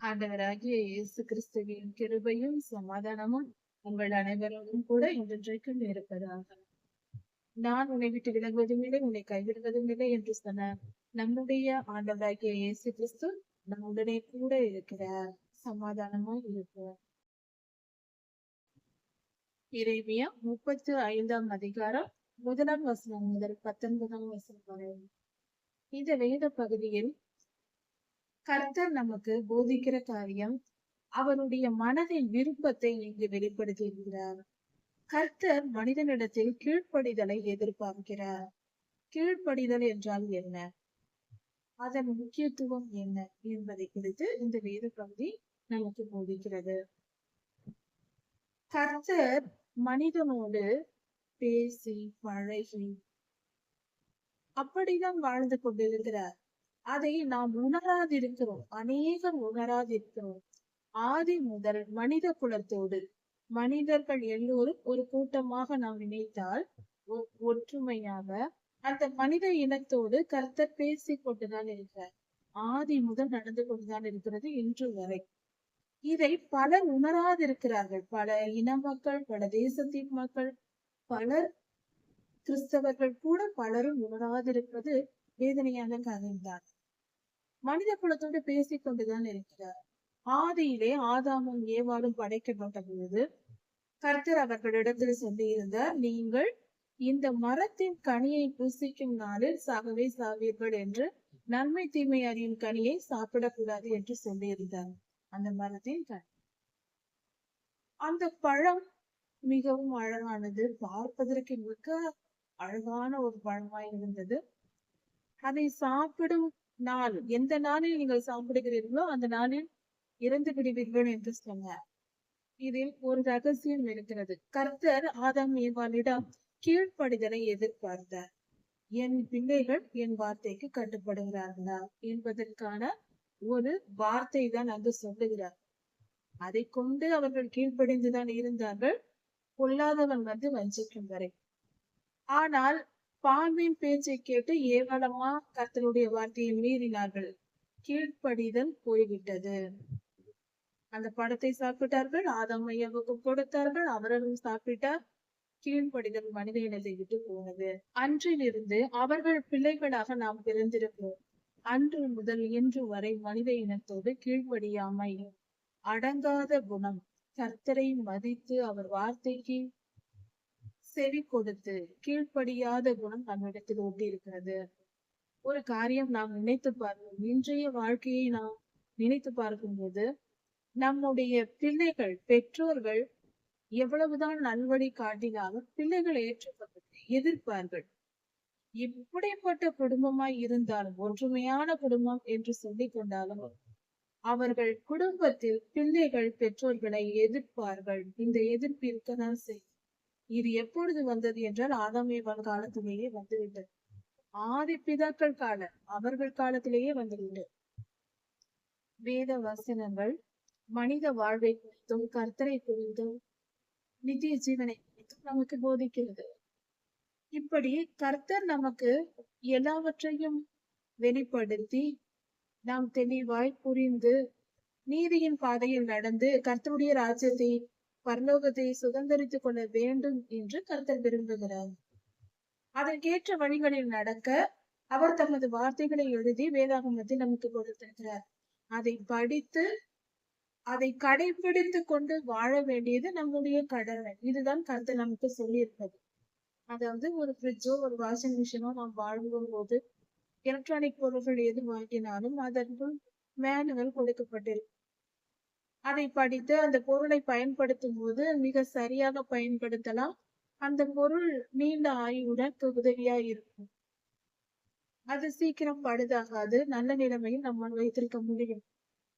ஆண்டவராகிய இயேசு கிறிஸ்துவின் கிருபையும் சமாதானமும் உங்கள் அனைவரோடும் கூட இன்றைக்கும் இருப்பதாக. நான் உன்னை விட்டு விலகுவதும் இல்லை, உன்னை கைவிடுவதும் இல்லை என்று சொன்ன நம்முடைய ஆண்டவராகிய இயேசு கிறிஸ்து நம்முடனே கூட இருக்கிறார், சமாதானமாய் இருக்கிறார். எரேமியா 35ஆம் அதிகாரம் 1ஆம் வசனம் முதல் 19ஆம் வசனம் வரை. இந்த வேத பகுதியில் கர்த்தர் நமக்கு போதிக்கிற காரியம், அவருடைய மனதின் விருப்பத்தை இங்கு வெளிப்படுத்தி இருக்கிறார். கர்த்தர் மனிதனிடத்தில் கீழ்ப்படிதலை எதிர்பார்க்கிறார். கீழ்ப்படிதல் என்றால் என்ன, அதன் முக்கியத்துவம் என்ன என்பதை குறித்து இந்த வேத பகுதி நமக்கு போதிக்கிறது. கர்த்தர் மனிதனோடு பேசி பழகி அப்படிதான் வாழ்ந்து கொண்டிருக்கிறார். அதை நாம் உணராதிருக்கிறோம், அநேகர் உணராதிருக்கிறோம். ஆதி முதல் மனித குலத்தோடு மனிதர்கள் எல்லோரும் ஒரு கூட்டமாக நாம் நினைத்தால் ஒற்றுமையாக அந்த மனித இனத்தோடு கர்த்தர் பேசிக் கொண்டுதான் இருக்கிறார். ஆதி முதல் நடந்து கொண்டுதான் இருக்கிறது இன்று வரை. இதை பலர் உணராதிருக்கிறார்கள். பல இன மக்கள், பல தேசத்தின் மக்கள், பலர் கிறிஸ்தவர்கள் கூட பலரும் உணராதிருப்பது வேதனையான காரியம்தான். மனித குலத்தோடு பேசிக் கொண்டுதான் இருக்கிறார். ஆதியிலே ஆதாமும் ஏவாளும் படைக்கப்பட்ட பொழுது கர்த்தர் அவர்களிடத்தில் சொல்லியிருந்தார், நீங்கள் இந்த மரத்தின் கனியை புசிக்கும் நாளில் சாகவே சாவீர்கள் என்று, நன்மை தீமை அறியும் கனியை சாப்பிடக்கூடாது என்று சொல்லியிருந்தார். அந்த மரத்தின் கனி, அந்த பழம் மிகவும் அழகானது, பார்ப்பதற்கு மிக அழகான ஒரு பழமாய் இருந்தது. அதை சாப்பிடும் நாள், எந்த நாளில் நீங்கள் சாப்பிடுகிறீர்களோ அந்த நாளில் இறந்து விடுவீர்கள் என்று சொன்னார். இதில் ஒரு ரகசியம் இருக்கிறது. கர்த்தர் ஆதாம் ஏவாளிடம் கீழ்ப்படிதலை எதிர்பார்த்தார். என் பிள்ளைகள் என் வார்த்தைக்கு கட்டுப்படுகிறார்களா என்பதற்கான ஒரு வார்த்தை தான் அங்கு சொல்லுகிறார். அதை கொண்டு அவர்கள் கீழ்ப்படிந்துதான் இருந்தார்கள், பொல்லாதவன் வந்து வஞ்சிக்கும் வரை. ஆனால் பாம்பின் பேச்சை கேட்டு ஏவலமா கர்த்தருடைய வார்த்தையை மீறினார்கள். கீழ்ப்படிதல் போய்விட்டது. அந்த பழத்தை சாப்பிட்டார்கள், ஆதாம் ஐயாவுக்கு கொடுத்தார்கள், அவர்களும் சாப்பிட்டார். கீழ்ப்படிதல் மனித இனத்தை விட்டு போனது. அன்றிலிருந்து அவர்கள் பிள்ளைகளாக நாம் பிறந்திருக்கிறோம். அன்று முதல் இன்று வரை மனித இனத்தோடு கீழ்ப்படியாமை, அடங்காத குணம், கர்த்தரை மதித்து அவர் வார்த்தைக்கு செவி கொடுத்து கீழ்ப்படியாத குணம் நம்மிடத்தில் ஒட்டி இருக்கிறது. ஒரு காரியம் நாம் நினைத்து பார்ப்போம். இன்றைய வாழ்க்கையை நாம் நினைத்து பார்க்கும்போது நம்முடைய பிள்ளைகள், பெற்றோர்கள் எவ்வளவுதான் நல்வழி காட்டினாலும் பிள்ளைகள் ஏற்றுக்கொள்வதை எதிர்ப்பார்கள். இப்படிப்பட்ட குடும்பமாய் இருந்தாலும், ஒற்றுமையான குடும்பம் என்று சொல்லிக் கொண்டாலும், அவர்கள் குடும்பத்தில் பிள்ளைகள் பெற்றோர்களை எதிர்ப்பார்கள். இந்த எதிர்ப்பு இருக்கதான் செய்யும். இது எப்பொழுது வந்தது என்றால் ஆதாம் ஏவாள் காலத்திலேயே வந்துவிட்டது. ஆதி பிதாக்கள் கால அவர்கள் காலத்திலேயே வந்துவிட்டது. வேத வசனங்கள் மனித வாழ்வை குறித்தும் கர்த்தரை குறித்தும் நித்திய ஜீவனை குறித்தும் நமக்கு போதிக்கிறது. இப்படி கர்த்தர் நமக்கு எல்லாவற்றையும் வெளிப்படுத்தி நாம் தெளிவாய் புரிந்து நீதியின் பாதையில் நடந்து கர்த்தருடைய ராஜ்யத்தை, பரலோகத்தை சுதந்திரித்துக் கொள்ள வேண்டும் என்று கர்த்தர் விரும்புகிறார். அதற்கேற்ற வழிகளில் நடக்க அவர் தமது வார்த்தைகளை எழுதி வேதாகமத்தில் நமக்கு கொடுத்திருக்கிறார். அதை படித்து அதை கடைபிடித்து கொண்டு வாழ வேண்டியது நம்முடைய கடமை. இதுதான் கர்த்தர் நமக்கு சொல்லி இருப்பது. அதாவது ஒரு ஃப்ரிட்ஜோ ஒரு வாஷிங் மிஷினோ நாம் வாழும் போது எலக்ட்ரானிக் பொருட்கள் எது வாங்கினாலும் அதற்கு மேனுவல் கொடுக்கப்பட்டிருக்கும். அதை படித்து அந்த பொருளை பயன்படுத்தும் போது மிக சரியாக பயன்படுத்தலாம். அந்த பொருள் நீண்ட ஆயுளுடன் உதவியா இருக்கும். அது சீக்கிரம் பழுதாகாது, நல்ல நிலைமையில் நம்மால் வைத்திருக்க முடியும்.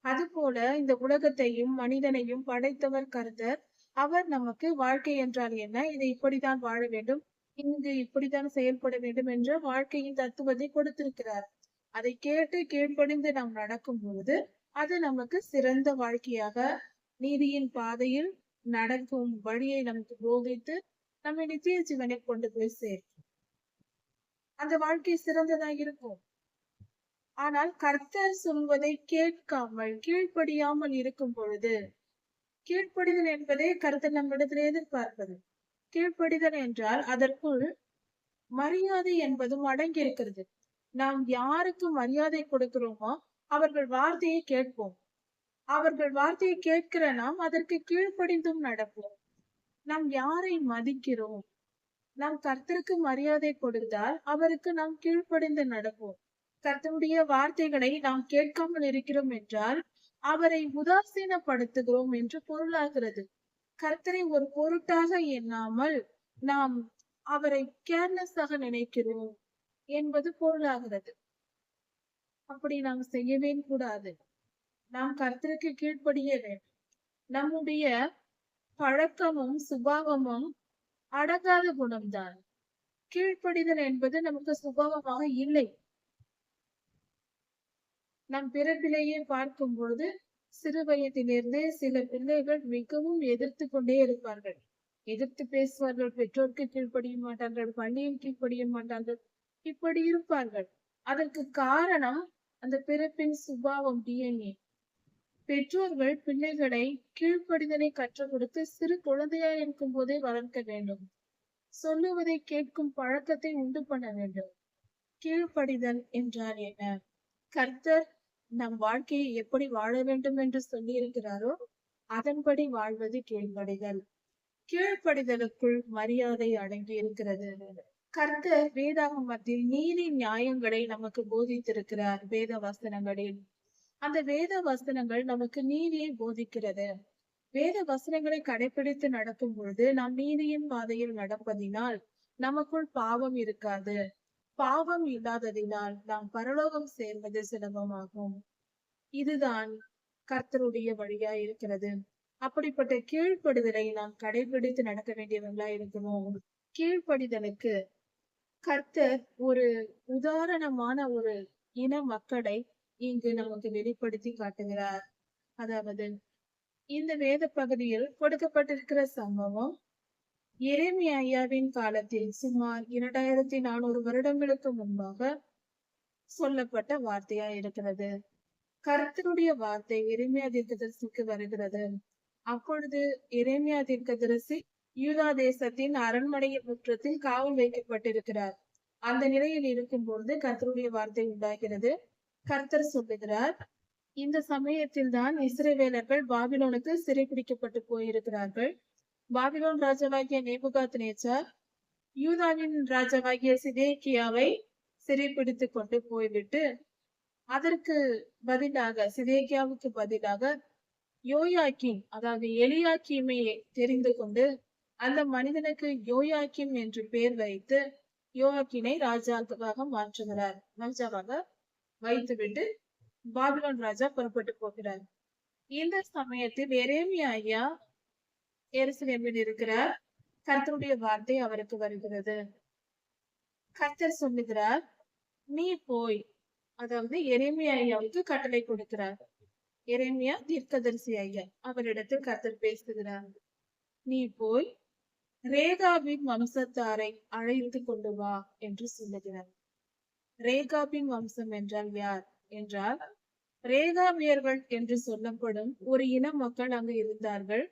அதுபோல இந்த உலகத்தையும் மனிதனையும் படைத்தவர் கர்த்தர். அவர் நமக்கு வாழ்க்கை என்றால் என்ன, இதை இப்படித்தான் வாழ வேண்டும், இங்கு இப்படித்தான் செயல்பட வேண்டும் என்ற வாழ்க்கையின் தத்துவத்தை கொடுத்திருக்கிறார். அதை கேட்டு கீழ்ப்படிந்து நாம் நடக்கும் பொழுது அது நமக்கு சிறந்த வாழ்க்கையாக, நீதியின் பாதையில் நடக்கும் வழியை நமக்கு போதித்து நம்மை நித்திய ஜீவனை கொண்டு போய் சேர்க்கும். அந்த வாழ்க்கை சிறந்ததாக இருக்கும். ஆனால் கர்த்தர் சொல்வதை கேட்காமல் கீழ்ப்படியாமல் இருக்கும் பொழுது, கீழ்ப்படிதல் என்பதே கர்த்தர் நம்மிடத்தில் எதிர்பார்ப்பது. கீழ்ப்படிதல் என்றால் அதற்குள் மரியாதை என்பதும் அடங்கி இருக்கிறது. நாம் யாருக்கு மரியாதை கொடுக்கிறோமோ அவர்கள் வார்த்தையை கேட்போம். அவர்கள் வார்த்தையை கேட்கிற நாம் அதற்கு கீழ்ப்படிந்தும் நடப்போம். நாம் யாரை மதிக்கிறோம்? நாம் கர்த்தருக்கு மரியாதை கொடுத்தால் அவருக்கு நாம் கீழ்ப்படிந்து நடப்போம். கர்த்தருடைய வார்த்தைகளை நாம் கேட்காமல் இருக்கிறோம் என்றால் அவரை உதாசீனப்படுத்துகிறோம் என்று பொருளாகிறது. கர்த்தரை ஒரு பொருட்டாக எண்ணாமல் நாம் அவரை கேர்லெஸ்ஸாக நினைக்கிறோம் என்பது பொருளாகிறது. அப்படி நாம் செய்யவே கூடாது. நாம் கர்த்தருக்கு கீழ்ப்படிய வேண்டும். நம்முடைய பழக்கமும் சுபாவமும் அடங்காத குணம்தான். கீழ்ப்படிதல் என்பது நமக்கு சுபாவமாக இல்லை. நம் பிறப்பிலேயே பார்க்கும் பொழுது சிறு வயதிலிருந்தே சில பிள்ளைகள் மிகவும் எதிர்த்து கொண்டே இருப்பார்கள். எதிர்த்து பேசுவார்கள். பெற்றோருக்கு கீழ்ப்படிய மாட்டார்கள், பள்ளியில் கீழ்ப்படிய மாட்டார்கள், இப்படி இருப்பார்கள். அதற்கு காரணம் அந்த பிறப்பின் சுபாவம், DNA. பெற்றோர்கள் பிள்ளைகளை கீழ்ப்படிதலை கற்றுக் கொடுத்து சிறு குழந்தையா இருக்கும் போதே வளர்க்க வேண்டும். சொல்லுவதை கேட்கும் பழக்கத்தை உண்டு பண்ண வேண்டும். கீழ்ப்படிதல் என்றால் என்ன? கர்த்தர் நம் வாழ்க்கையை எப்படி வாழ வேண்டும் என்று சொல்லி இருக்கிறாரோ அதன்படி வாழ்வது கீழ்ப்படிதல். கீழ்ப்படிதலுக்குள் மரியாதை அடங்கி இருக்கிறது. கர்த்தர் வேதாகமத்தில் நீதி நியாயங்களை நமக்கு போதித்திருக்கிறார். வேத வசனங்களில் அந்த வேத வசனங்கள் நமக்கு நீதியை போதிக்கிறது. வேத வசனங்களை கடைபிடித்து நடக்கும் பொழுது நாம் நீதியின் பாதையில் நடப்பதினால் நமக்குள் பாவம் இருக்காது. பாவம் இல்லாததினால் நாம் பரலோகம் சேர்வது சுலபமாகும். இதுதான் கர்த்தருடைய வழியா இருக்கிறது. அப்படிப்பட்ட கீழ்ப்படிதலை நாம் கடைபிடித்து நடக்க வேண்டியவங்களா இருக்கணும். கீழ்ப்படிதலுக்கு கர்த்தர் ஒரு உதாரணமான ஒரு இன மக்களை இங்கு நமக்கு வெளிப்படுத்தி காட்டுகிறார். அதாவது இந்த வேத பகுதியில் கொடுக்கப்பட்டிருக்கிற சம்பவம் எரேமியா ஐயாவின் காலத்தில் சுமார் 2400 வருடங்களுக்கு முன்பாக சொல்லப்பட்ட வார்த்தையா இருக்கிறது. கர்த்தருடைய வார்த்தை எரேமியா தீர்க்கதரிசிக்கு வருகிறது. அப்பொழுது எரேமியா தீர்க்கதரிசி யூதா தேசத்தின் அரண்மனையின் முற்றத்தில் காவல் வைக்கப்பட்டிருக்கிறார். அந்த நிலையில் இருக்கும் பொழுது கர்த்தருடைய வார்த்தை உண்டாகிறது. கர்த்தர் சொல்லுகிறார், இந்த சமயத்தில் தான் இஸ்ரவேலர்கள் பாபிலோனுக்கு சிறைபிடிக்கப்பட்டு போயிருக்கிறார்கள். பாபிலோன் ராஜாவாகிய நேபுகாத்நேச்சார் யூதாவின் ராஜாவாகிய சிதேக்கியாவை சிறைப்பிடித்துக் கொண்டு போய்விட்டு அதற்கு பதிலாக சிதேக்கியாவுக்கு பதிலாக யோயாக்கிம், அதாவது எலியாக்கீமையை தெரிந்து கொண்டு அந்த மனிதனுக்கு யோயாக்கிம் என்று பெயர் வைத்து யோயாக்கினை ராஜாவாக மாற்றுகிறார். ராஜாவாக வைத்துவிட்டு பாபிலோன் ராஜா புறப்பட்டு போகிறார். இந்த சமயத்தில் எரேமியா ஐயா எருசலேமில் இருக்கிறார். கர்த்தருடைய வார்த்தை அவருக்கு வருகிறது. கர்த்தர் சொல்லுகிறார், நீ போய், அதாவது எரேமியா ஐயாவுக்கு கட்டளை கொடுக்கிறார். எரேமியா தீர்க்கதரிசி ஐயா அவரிடத்தில் கர்த்தர் பேசுகிறார். நீ போய் ரேகாபின் வம்சத்தாரை அழைத்து கொண்டு வா என்று சொல்லுகிறார். ரேகாபின் வம்சம் என்றால் யார் என்றால், ரேகாபியர்கள் என்று சொல்லப்படும் ஒரு இன மக்கள் அங்கு இருந்தார்கள்.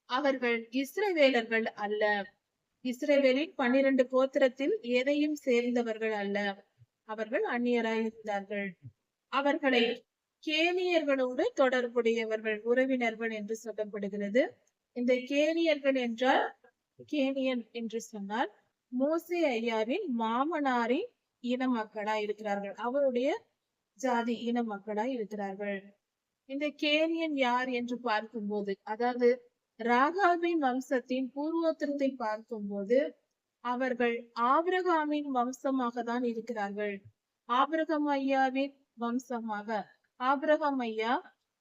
அவர்கள் இஸ்ரவேலர்கள் அல்ல. இஸ்ரவேலின் 12 கோத்திரத்தில் எதையும் சேர்ந்தவர்கள் அல்ல. அவர்கள் அந்நியராய் இருந்தார்கள். அவர்களை கேனியர்களோடு தொடர்புடையவர்கள், உறவினர்கள் என்று சொல்லப்படுகிறது. இந்த கேனியர்கள் என்றால், கேனியன் என்று சொன்னால் மோசே ஐயாவின் மாமனாரின் இன மக்களா இருக்கிறார்கள். அவருடைய ஜாதி இன மக்களா இருக்கிறார்கள். இந்த கேனியன் யார் என்று பார்க்கும்போது, அதாவது ராகாபின் வம்சத்தின் பூர்வோத்திரத்தை பார்க்கும்போது அவர்கள் ஆபிரகாமின் வம்சமாக தான் இருக்கிறார்கள். ஆபிரகாம் ஐயாவின் வம்சமாக. ஆபிரகாம் ஐயா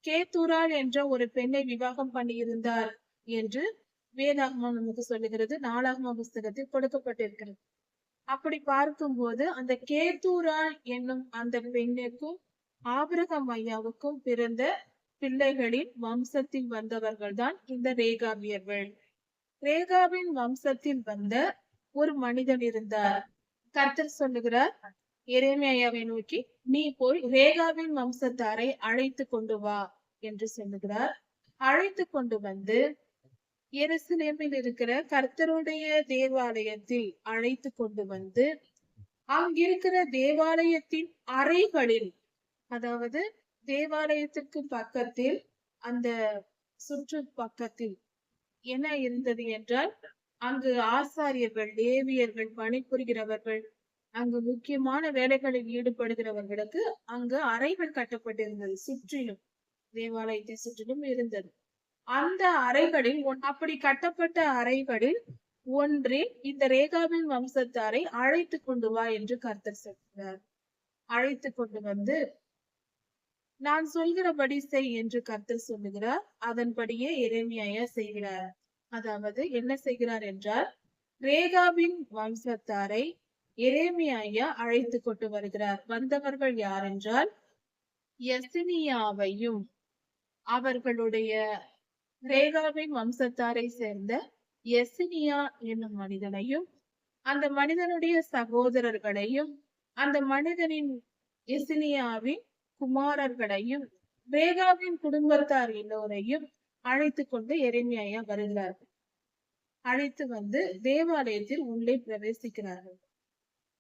கேத்துராள் என்ற ஒரு பெண்ணை விவாகம் பண்ணியிருந்தார் என்று வேதாகமம் நமக்கு சொல்லுகிறது. 4ஆம் புஸ்தகத்தில் கொடுக்கப்பட்டிருக்கிறது. அப்படி பார்க்கும்போது அந்த கேத்தூராள் என்னும் அந்த பெண்ணுக்கும் ஆபிரகாம் ஐயாவுக்கும் பிறந்த பிள்ளைகளின் வம்சத்தில் வந்தவர்கள் தான் இந்த ரேகாபியர்கள். ரேகாபின் வம்சத்தில் வந்த ஒரு மனிதன் இருந்தார். கர்த்தர் சொல்லுகிறார், எரேமியாவை நோக்கி, நீ போய் ரேகாவின் வம்சத்தாரை அழைத்து கொண்டு வா என்று சொல்லுகிறார். அழைத்து கொண்டு வந்து எருசலேமில் இருக்கிற கர்த்தருடைய தேவாலயத்தில் அழைத்து கொண்டு வந்து அங்கிருக்கிற தேவாலயத்தின் அறைகளில், அதாவது தேவாலயத்திற்கு பக்கத்தில், அந்த சுற்று பக்கத்தில் என்ன இருந்தது என்றால், அங்கு ஆசாரியர்கள், லேவியர்கள், பணிபுரிகிறவர்கள், அங்கு முக்கியமான வேலைகளில் ஈடுபடுகிறவர்களுக்கு அங்கு அறைகள் கட்டப்பட்டிருந்தது. சுற்றிலும் தேவாலயத்தை சுற்றிலும் இருந்தது. அந்த அறைகளில் அப்படி கட்டப்பட்ட அறைகளில் ஒன்றில் இந்த ரேகாவின் வம்சத்தாரை அழைத்து கொண்டு வா என்று கர்த்தர் சொல்கிறார். அழைத்து கொண்டு வந்து நான் சொல்கிறபடி செய் என்று கர்த்தர் சொல்லுகிறார். அதன்படியே எரேமியா செய்கிறார். அதாவது என்ன செய்கிறார் என்றால், ரேகாவின் வம்சத்தாரை எரேமியா அழைத்து கொண்டு வருகிறார். வந்தவர்கள் யார் என்றால், யெசனியாவையும் அவர்களுடைய ரேகாவின் வம்சத்தாரை சேர்ந்த யெசனியா என்னும் மனிதனையும், அந்த மனிதனுடைய சகோதரர்களையும், அந்த மனிதனின் யெசனியாவின் குமாரர்களையும், ரேகாவின் குடும்பத்தார் எல்லோரையும் அழைத்து கொண்டு எரேமியா வருகிறார். அழைத்து வந்து தேவாலயத்தில் உள்ளே பிரவேசிக்கிறார்கள்.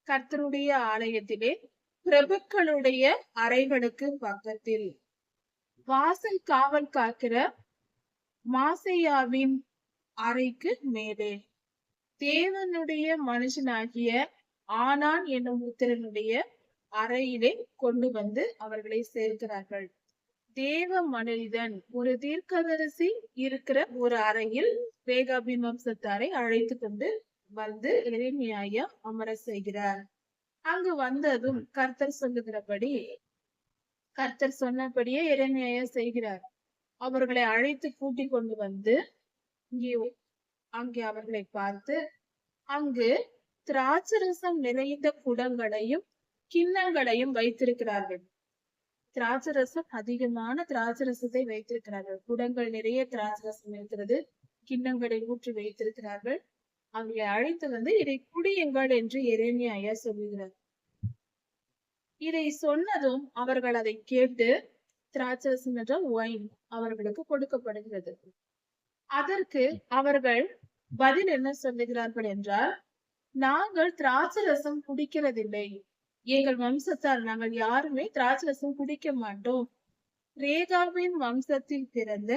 கர்த்தருடைய ஆலயத்திலே பிரபுக்களுடைய அறைகளுக்கு பக்கத்தில் வாசல் காவல் காக்கிற மாசையாவின் அறைக்கு மேலே தேவனுடைய மனுஷனாகிய ஆனான் என்னும் புத்திரனுடைய அறையிலே கொண்டு வந்து அவர்களை சேர்க்கிறார்கள். தேவ மனிதன், ஒரு தீர்க்கதரிசி இருக்கிற ஒரு அறையில் ரேகாபின் வம்சத்தாரை அழைத்து கொண்டு வந்து எரேமியா அமர செய்கிறார். அங்கு வந்ததும் கர்த்தர் சொல்லுகிறபடி, கர்த்தர் சொன்னபடியே எரேமியா செய்கிறார். அவர்களை அழைத்து கூட்டிக் கொண்டு வந்து அங்கே அவர்களை பார்த்து, அங்கு திராட்சரசம் நிறைந்த குடங்களையும் கிண்ணங்களையும் வைத்திருக்கிறார்கள். திராட்சரசம், அதிகமான திராட்சரசத்தை வைத்திருக்கிறார்கள். குடங்கள் நிறைய திராட்சரசம் இருக்கிறது. கிண்ணங்களை ஊற்றி வைத்திருக்கிறார்கள். அவர்களை அழைத்து வந்து இதை குடியுங்கள் என்று எரேமியா சொல்லுகிறார். இதை சொன்னதும் அவர்கள் அதை கேட்டு, திராட்சரசம் என்ற ஒயின் அவர்களுக்கு கொடுக்கப்படுகிறது. அதற்கு அவர்கள் பதில் என்ன சொல்லுகிறார்கள் என்றால், நாங்கள் திராட்சரசம் குடிக்கிறதில்லை. எங்கள் வம்சத்தார் நாங்கள் யாருமே திராட்சரசம் குடிக்க மாட்டோம். ரேகாவின் வம்சத்தில் பிறந்த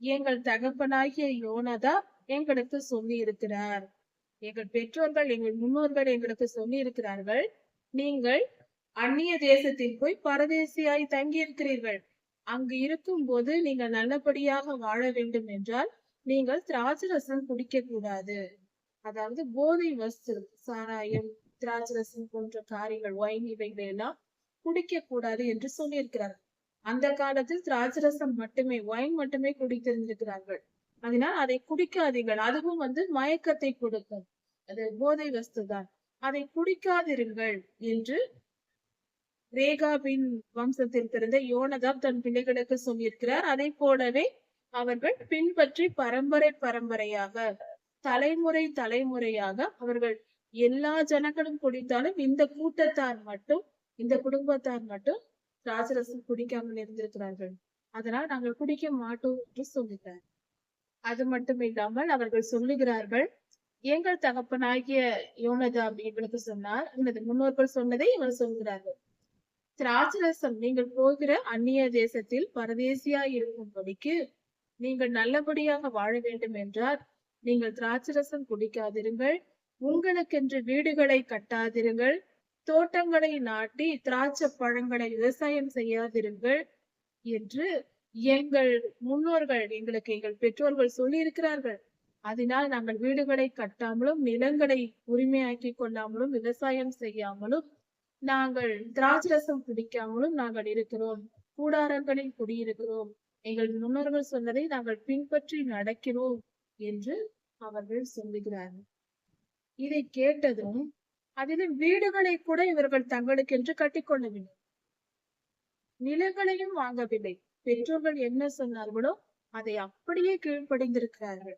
எங்கள் தகப்பனாகிய யோனதா எங்களுக்கு சொல்லி இருக்கிறார். எங்கள் பெற்றோர்கள், எங்கள் முன்னோர்கள் எங்களுக்கு சொல்லி இருக்கிறார்கள், நீங்கள் அந்நிய தேசத்தில் போய் பரதேசியாய் தங்கி இருக்கிறீர்கள். அங்கு இருக்கும் போது நீங்கள் நல்லபடியாக வாழ வேண்டும் என்றால் நீங்கள் திராட்சரசம் குடிக்க கூடாது. அதாவது போதை வஸ்து, சாராயம், திராட்சரசம் போன்ற காரியங்கள், ஒயின், இவைகளை எல்லாம் குடிக்க கூடாது என்று சொல்லியிருக்கிறார். அந்த காலத்தில் திராட்சரசம் மட்டுமே, ஒயின் மட்டுமே குடித்திருந்திருக்கிறார்கள். அதனால் அதை குடிக்காதீர்கள். அதுவும் மயக்கத்தை கொடுக்கும், அது போதை வஸ்து தான். அதை குடிக்காதிருங்கள் என்று ரேகாபின் வம்சத்தில் பிறந்த யோனதாப் தன் பிள்ளைகளுக்கு சொல்லியிருக்கிறார். அதை போலவே அவர்கள் பின்பற்றி பரம்பரை பரம்பரையாக, தலைமுறை தலைமுறையாக அவர்கள் எல்லா ஜனங்களும் குடித்தாலும் இந்த கூட்டத்தார் மட்டும், இந்த குடும்பத்தார் மட்டும் திராட்சரசம் குடிக்காமல் இருந்திருக்கிறார்கள். அதனால் நாங்கள் குடிக்க மாட்டோம் என்று சொல்லுகிறார். அது மட்டும் இல்லாமல் அவர்கள் சொல்லுகிறார்கள், எங்கள் தகப்பனாகிய யோனதாப் எங்களுக்கு சொன்னார், எனது முன்னோர்கள் சொன்னதை இவர் சொல்கிறார்கள். திராட்சரசம், நீங்கள் போகிற அந்நிய தேசத்தில் பரதேசியா இருக்கும்படிக்கு நீங்கள் நல்லபடியாக வாழ வேண்டும் என்றால் நீங்கள் திராட்சரசம் குடிக்காதிருங்கள். உங்களுக்கென்று வீடுகளை கட்டாதிருங்கள். தோட்டங்களை நாட்டி திராட்சை பழங்களை விவசாயம் செய்யாதிருங்கள் என்று எங்கள் முன்னோர்கள், எங்கள் பெற்றோர்கள் சொல்லி இருக்கிறார்கள். அதனால் நாங்கள் வீடுகளை கட்டாமலும், நிலங்களை உரிமையாக்கி கொள்ளாமலும், விவசாயம் செய்யாமலும், நாங்கள் திராட்சரசம் குடிக்காமலும் நாங்கள் இருக்கிறோம். கூடாரங்களில் குடியிருக்கிறோம். எங்கள் முன்னோர்கள் சொன்னதை நாங்கள் பின்பற்றி நடக்கிறோம் என்று அவர்கள் சொல்லுகிறார்கள். இதை கேட்டதும் அதிலும் வீடுகளை கூட இவர்கள் தங்களுக்கென்று கட்டிக்கொள்ளவில்லை, நிலங்களையும் வாங்கவில்லை. பெற்றோர்கள் என்ன சொன்னார்களோ அதை அப்படியே கீழ்ப்படிந்திருக்கிறார்கள்.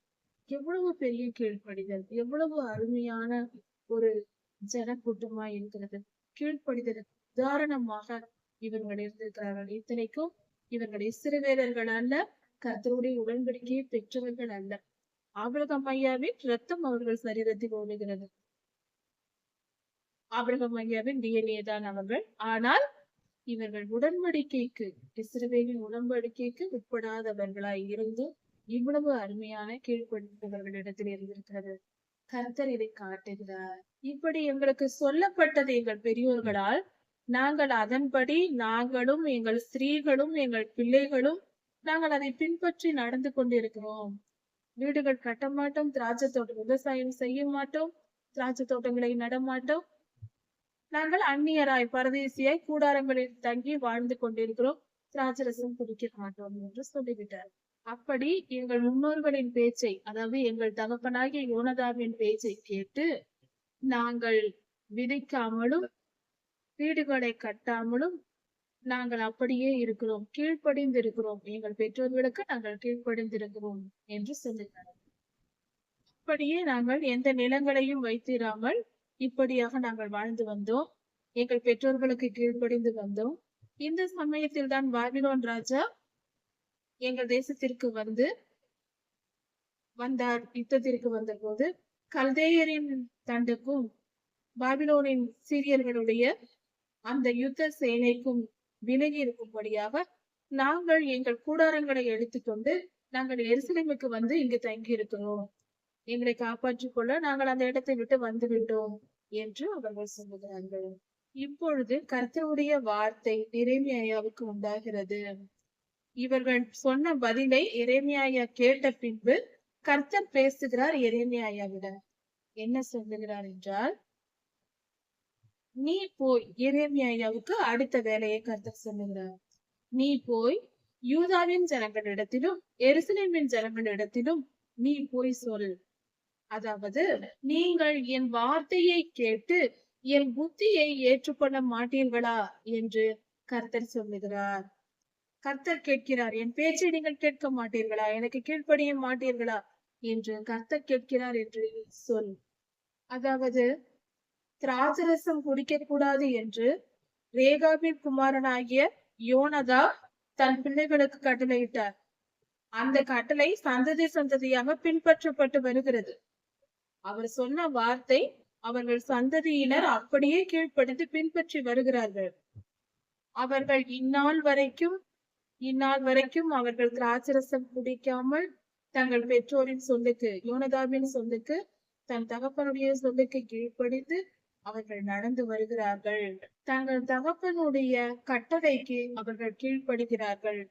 எவ்வளவு பெரிய கீழ்ப்படிதல், எவ்வளவு அருமையான ஒரு ஜனக்கூட்டமா இருக்கிறது. கீழ்ப்படிதல் உதாரணமாக இவர்கள் இருந்திருக்கிறார்கள். இத்தனைக்கும் இவர்கள் இஸ்ரவேலர்கள் அல்ல, கர்த்தருடைய உடன்படிக்கையை பெற்றவர்கள் அல்ல. ஆபிரகாம் ஐயாவின் ரத்தம் அவர்கள் சரீரத்தில் ஓடுகிறது. ஆபிரகாம் ஐயாவின் டிஎன்ஏ தான் அவர்கள். ஆனால் இவர்கள் உடன்படிக்கைக்கு, இஸ்ரவேலின் உடன்படிக்கைக்கு உட்படாதவர்களாய் இருந்து இவ்வளவு அருமையான கீழ்ப்படிந்தவர்களிடத்தில் இருந்திருக்கிறது. கர்த்தர் இதை காட்டுகிறார். இப்படி எங்களுக்கு சொல்லப்பட்டது எங்கள் பெரியோர்களால், நாங்கள் அதன்படி நாங்களும் எங்கள் ஸ்திரீகளும் எங்கள் பிள்ளைகளும் நாங்கள் அதை பின்பற்றி நடந்து கொண்டிருக்கிறோம். வீடுகள் கட்ட மாட்டோம், திராட்சை தோட்டம் விவசாயம் செய்ய மாட்டோம், திராட்சை தோட்டங்களை நடமாட்டோம். நாங்கள் அந்நியராய் பரதேசியாய் கூடாரங்களில் தங்கி வாழ்ந்து கொண்டிருக்கிறோம், திராட்சரசம் குடிக்க மாட்டோம் என்று சொல்லிவிட்டார். அப்படி எங்கள் முன்னோர்களின் பேச்சை, அதாவது எங்கள் தகப்பனாகிய யோனதாவின் பேச்சை கேட்டு நாங்கள் விதைக்காமலும் வீடுகளை கட்டாமலும் நாங்கள் அப்படியே இருக்கிறோம், கீழ்ப்படிந்து இருக்கிறோம், எங்கள் பெற்றோர்களுக்கு நாங்கள் கீழ்ப்படிந்திருக்கிறோம் என்று சொல்லுகிறார். அப்படியே நாங்கள் எந்த நிலங்களையும் வைத்திராமல் இப்படியாக நாங்கள் வாழ்ந்து வந்தோம், எங்கள் பெற்றோர்களுக்கு கீழ்ப்படிந்து வந்தோம். இந்த சமயத்தில் தான் பாபிலோன் ராஜா எங்கள் தேசத்திற்கு வந்தார். யுத்தத்திற்கு வந்த போது கல்தேயரின் தண்டுக்கும் பாபிலோனின் சீரியர்களுடைய அந்த யுத்த சேனைக்கும் விலகி இருக்கும்படியாக நாங்கள் எங்கள் கூடாரங்களை எடுத்துக்கொண்டு நாங்கள் எருசலேமுக்கு வந்து இங்கு தங்கி இருக்கிறோம், எங்களை காப்பாற்றிக் கொள்ள நாங்கள் அந்த இடத்தை விட்டு வந்து விட்டோம் என்று அவர்கள் சொல்லுகிறார்கள். இப்பொழுது கர்த்தருடைய வார்த்தை எரேமியாவுக்கு உண்டாகிறது. இவர்கள் சொன்ன பதிலை எரேமியா கேட்ட பின்பு கர்த்தர் பேசுகிறார் எரேமியாவிடம். என்ன சொல்லுகிறார் என்றால், நீ போய், எரேமியாவுக்கு அடுத்த வேலையை கர்த்தர் சொல்லுகிறார். நீ போய் யூதாவின் ஜனங்களிடத்திலும் எருசலேமின் ஜனங்களிடத்திலும் நீ போய் சொல். அதாவது, நீங்கள் என் வார்த்தையை கேட்டு என் புத்தியை ஏற்றுக்கொள்ள மாட்டீர்களா என்று கர்த்தர் சொல்லுகிறார். கர்த்தர் கேட்கிறார், என் பேச்சை நீங்கள் கேட்க மாட்டீர்களா, எனக்கு கீழ்ப்படிய மாட்டீர்களா என்று கர்த்தர் கேட்கிறார் என்று சொல். அதாவது, திராட்சரசம் குடிக்க கூடாது என்று ரேகாபின் குமாரனாகிய யோனதா தன் பிள்ளைகளுக்கு கட்டளையிட்டார். அந்த கட்டளை சந்ததி சந்ததியாக பின்பற்றப்பட்டு வருகிறது. அவர் சொன்ன வார்த்தை அவர்கள் சந்ததியினர் அப்படியே கீழ்ப்படிந்து பின்பற்றி வருகிறார்கள். அவர்கள் இந்நாள் வரைக்கும் அவர்கள் திராட்சரசம் குடிக்காமல் தங்கள் பெற்றோரின் சொல்லுக்கு, யோனதாவின் சொல்லுக்கு, தன் தகப்பனுடைய சொல்லுக்கு கீழ்ப்படிந்து அவர்கள் நடந்து வருகிறார்கள். தங்கள் தகப்பனுடைய கட்டளைக்கு அவர்கள் கீழ்ப்படுகிறார்கள்.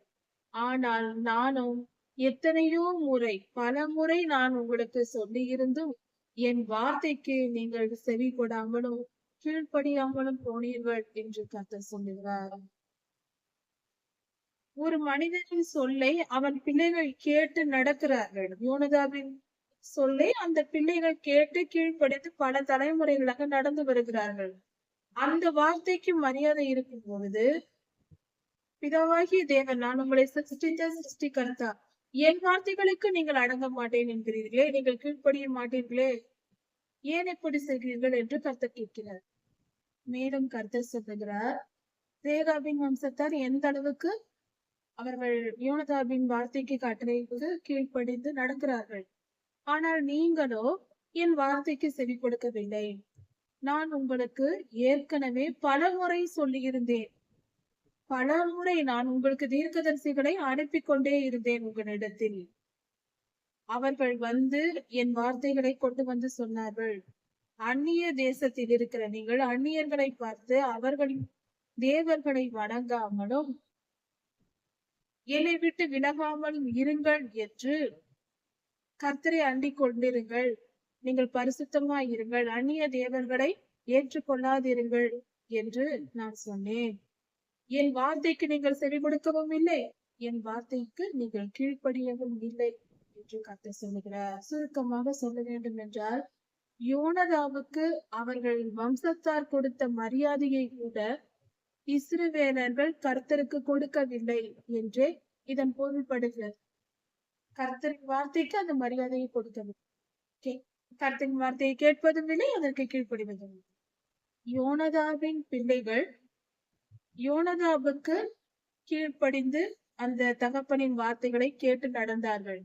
ஆனால் நானும் எத்தனையோ முறை, பல முறை நான் உங்களுக்கு சொல்லி இருந்தும் என் வார்த்தைக்கு நீங்கள் செவி கொடாமலும் கீழ்ப்படியாமலும் போனீர்கள் என்று கர்த்தர் சொல்லுகிறார். ஒரு மனிதனின் சொல்லை அவன் பிள்ளைகள் கேட்டு நடக்கிறார்கள். யோனதாவின் சொல்லை அந்த பிள்ளைகள் கேட்டு கீழ்ப்படித்து பல தலைமுறைகளாக நடந்து வருகிறார்கள். அந்த வார்த்தைக்கு மரியாதை இருக்கும் பொழுது, பிதாவாகிய தேவன், நான் உங்களை சிருஷ்டிகர்த்தா, என் வார்த்தைகளுக்கு நீங்கள் அடங்க மாட்டேன் என்கிறீர்களே, நீங்கள் கீழ்ப்படிய மாட்டீர்களே, ஏன் இப்படி செய்கிறீர்கள் என்று கர்த்தர் கேட்கிறார். மேலும் கர்த்தர் சொல்லுகிறார், ரேகாபின் வம்சத்தார் எந்த அளவுக்கு அவர்கள் யோனதாபின் வார்த்தைக்கு கட்டளைக்கு கீழ்ப்படிந்து நடக்கிறார்கள். ஆனால் நீங்களோ என் வார்த்தைக்கு செவி கொடுக்கவில்லை. நான் உங்களுக்கு ஏற்கனவே பல முறை சொல்லியிருந்தேன். பல முறை நான் உங்களுக்கு தீர்க்கதரிசிகளை அனுப்பி கொண்டே இருந்தேன் உங்களிடத்தில். அவர்கள் வந்து என் வார்த்தைகளை கொண்டு வந்து சொன்னார்கள். அந்நிய தேசத்தில் இருக்கிற நீங்கள் அந்நியர்களை பார்த்து அவர்களின் தேவர்களை வணங்காமலும் என்னை விட்டு விலகாமலும் இருங்கள் என்று, கர்த்தரை அண்டிக் கொண்டிருங்கள், நீங்கள் பரிசுத்தமாய் இருங்கள், அந்நிய தேவர்களை ஏற்றுக்கொள்ளாதிருங்கள் என்று நான் சொன்னேன். என் வார்த்தைக்கு நீங்கள் செவி கொடுக்கவும் இல்லை, என் வார்த்தைக்கு நீங்கள் கீழ்ப்படியவும் இல்லை என்று கர்த்தர் சொல்லுகிறார். சுருக்கமாக சொல்ல வேண்டும் என்றால், யோனதாவுக்கு அவர்கள் வம்சத்தார் கொடுத்த மரியாதையை கூட இஸ்ரவேலர்கள் கர்த்தருக்கு கொடுக்கவில்லை என்றே இதன் பொருள்படுகிறது. கர்த்தரின் வார்த்தைக்கு அந்த மரியாதையை கொடுக்கவில்லை. கர்த்தரின் வார்த்தையை கேட்பதும் இல்லை, அதற்கு கீழ்ப்படிவதும் இல்லை. யோனதாபின் பிள்ளைகள் யோனதாபுக்கு கீழ்ப்படிந்து அந்த தகப்பனின் வார்த்தைகளை கேட்டு நடந்தார்கள்.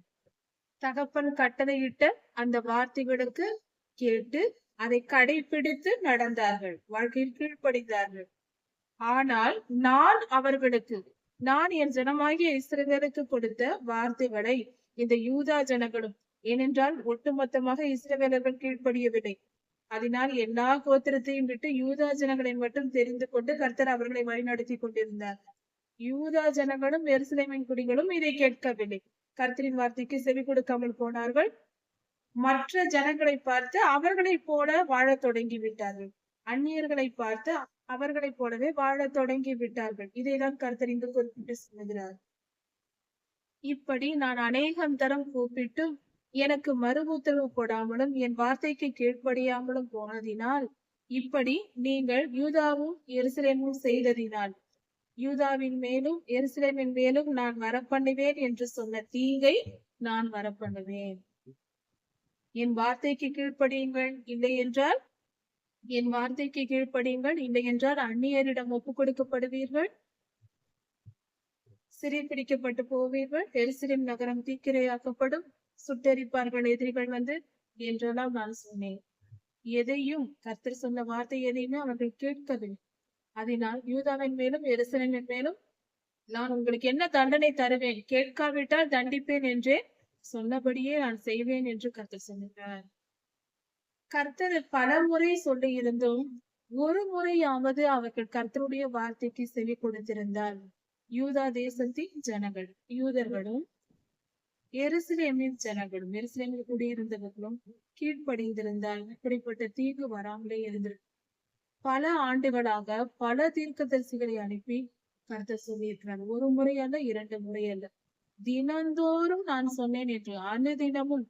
தகப்பன் கட்டளையிட்ட அந்த வார்த்தைகளுக்கு கேட்டு அதை கடைபிடித்து நடந்தார்கள், வாழ்க்கையில் கீழ்ப்படிந்தார்கள். ஆனால் நான் என் ஜனமாகிய இஸ்ரவேலுக்கு கொடுத்த வார்த்தைகளை இந்த யூதா ஜனங்களும், ஏனென்றால் ஒட்டுமொத்தமாக இஸ்ரவேலர்கள் கீழ்ப்படியவில்லை. அதனால் எல்லா கோத்திரத்தையும் விட்டு யூதா ஜனங்களை மட்டும் தெரிந்து கொண்டு கர்த்தர் அவர்களை வழிநடத்தி கொண்டிருந்தார். யூதா ஜனங்களும் எருசலேமின் குடிகளும் இதை கேட்கவில்லை. கர்த்தரின் வார்த்தைக்கு செவி கொடுக்காமல் போனார்கள். மற்ற ஜனங்களை பார்த்து அவர்களைப் போல வாழத் தொடங்கி விட்டார்கள். அந்நியர்களை பார்த்து அவர்களைப் போலவே வாழத் தொடங்கி விட்டார்கள். இதைதான் கர்த்தர் இங்கு குறிப்பிட்டு சொல்கிறார். இப்படி நான் அநேகம் தரம் கூப்பிட்டும் எனக்கு மறு உத்தரவு போடாமலும் என் வார்த்தைக்கு கீழ்ப்படியாமலும் போனதினால், இப்படி நீங்கள் யூதாவும் எருசலேமும் செய்ததினால், யூதாவின் மேலும் எருசலேமின் மேலும் நான் வரப்பண்ணுவேன் என்று சொன்ன தீங்கை நான் வரப்பண்ணுவேன். என் வார்த்தைக்கு கீழ்ப்படியுங்கள், இல்லை என்றால் என் வார்த்தைக்கு கீழ்ப்படியுங்கள், இல்லை என்றால் அந்நியரிடம் ஒப்புக் கொடுக்கப்படுவீர்கள், சிறைப்பிடிக்கப்பட்டு போவீர்கள், எருசலேம் நகரம் தீக்கிரையாக்கப்படும், சுட்டெரிப்பார்கள் எதிரிகள் வந்து என்றெல்லாம் நான் சொன்னேன். எதையும் கர்த்தர் சொன்ன வார்த்தை எதையுமே அவர்கள் கேட்கவில்லை. அதனால் யூதாவின் மேலும் எருசலேமின் மேலும் நான் உங்களுக்கு என்ன தண்டனை தருவேன், கேட்காவிட்டால் தண்டிப்பேன் என்றே சொன்னபடியே நான் செய்வேன் என்று கர்த்தர் சொன்னார். கர்த்தர் பல முறை சொல்லி இருந்தும் ஒரு முறையாவது அவர்கள் கர்த்தருடைய வார்த்தைக்கு செவி கொடுத்திருந்தார். யூதா தேசத்தின் ஜனங்கள், யூதர்களும் எருசலேமின் ஜனங்களும், எருசலேமில் குடியிருந்தவர்களும் கீழ்ப்படிந்திருந்தால் இப்படிப்பட்ட தீங்கு வராமலே இருந்திருக்கு. பல ஆண்டுகளாக பல தீர்க்கதரிசிகளை அனுப்பி கர்த்தர் சொல்லியிருக்கிறார். ஒரு முறை அல்ல, 2 முறை அல்ல, தினந்தோறும் நான் சொன்னேன் என்று அனுதினமும்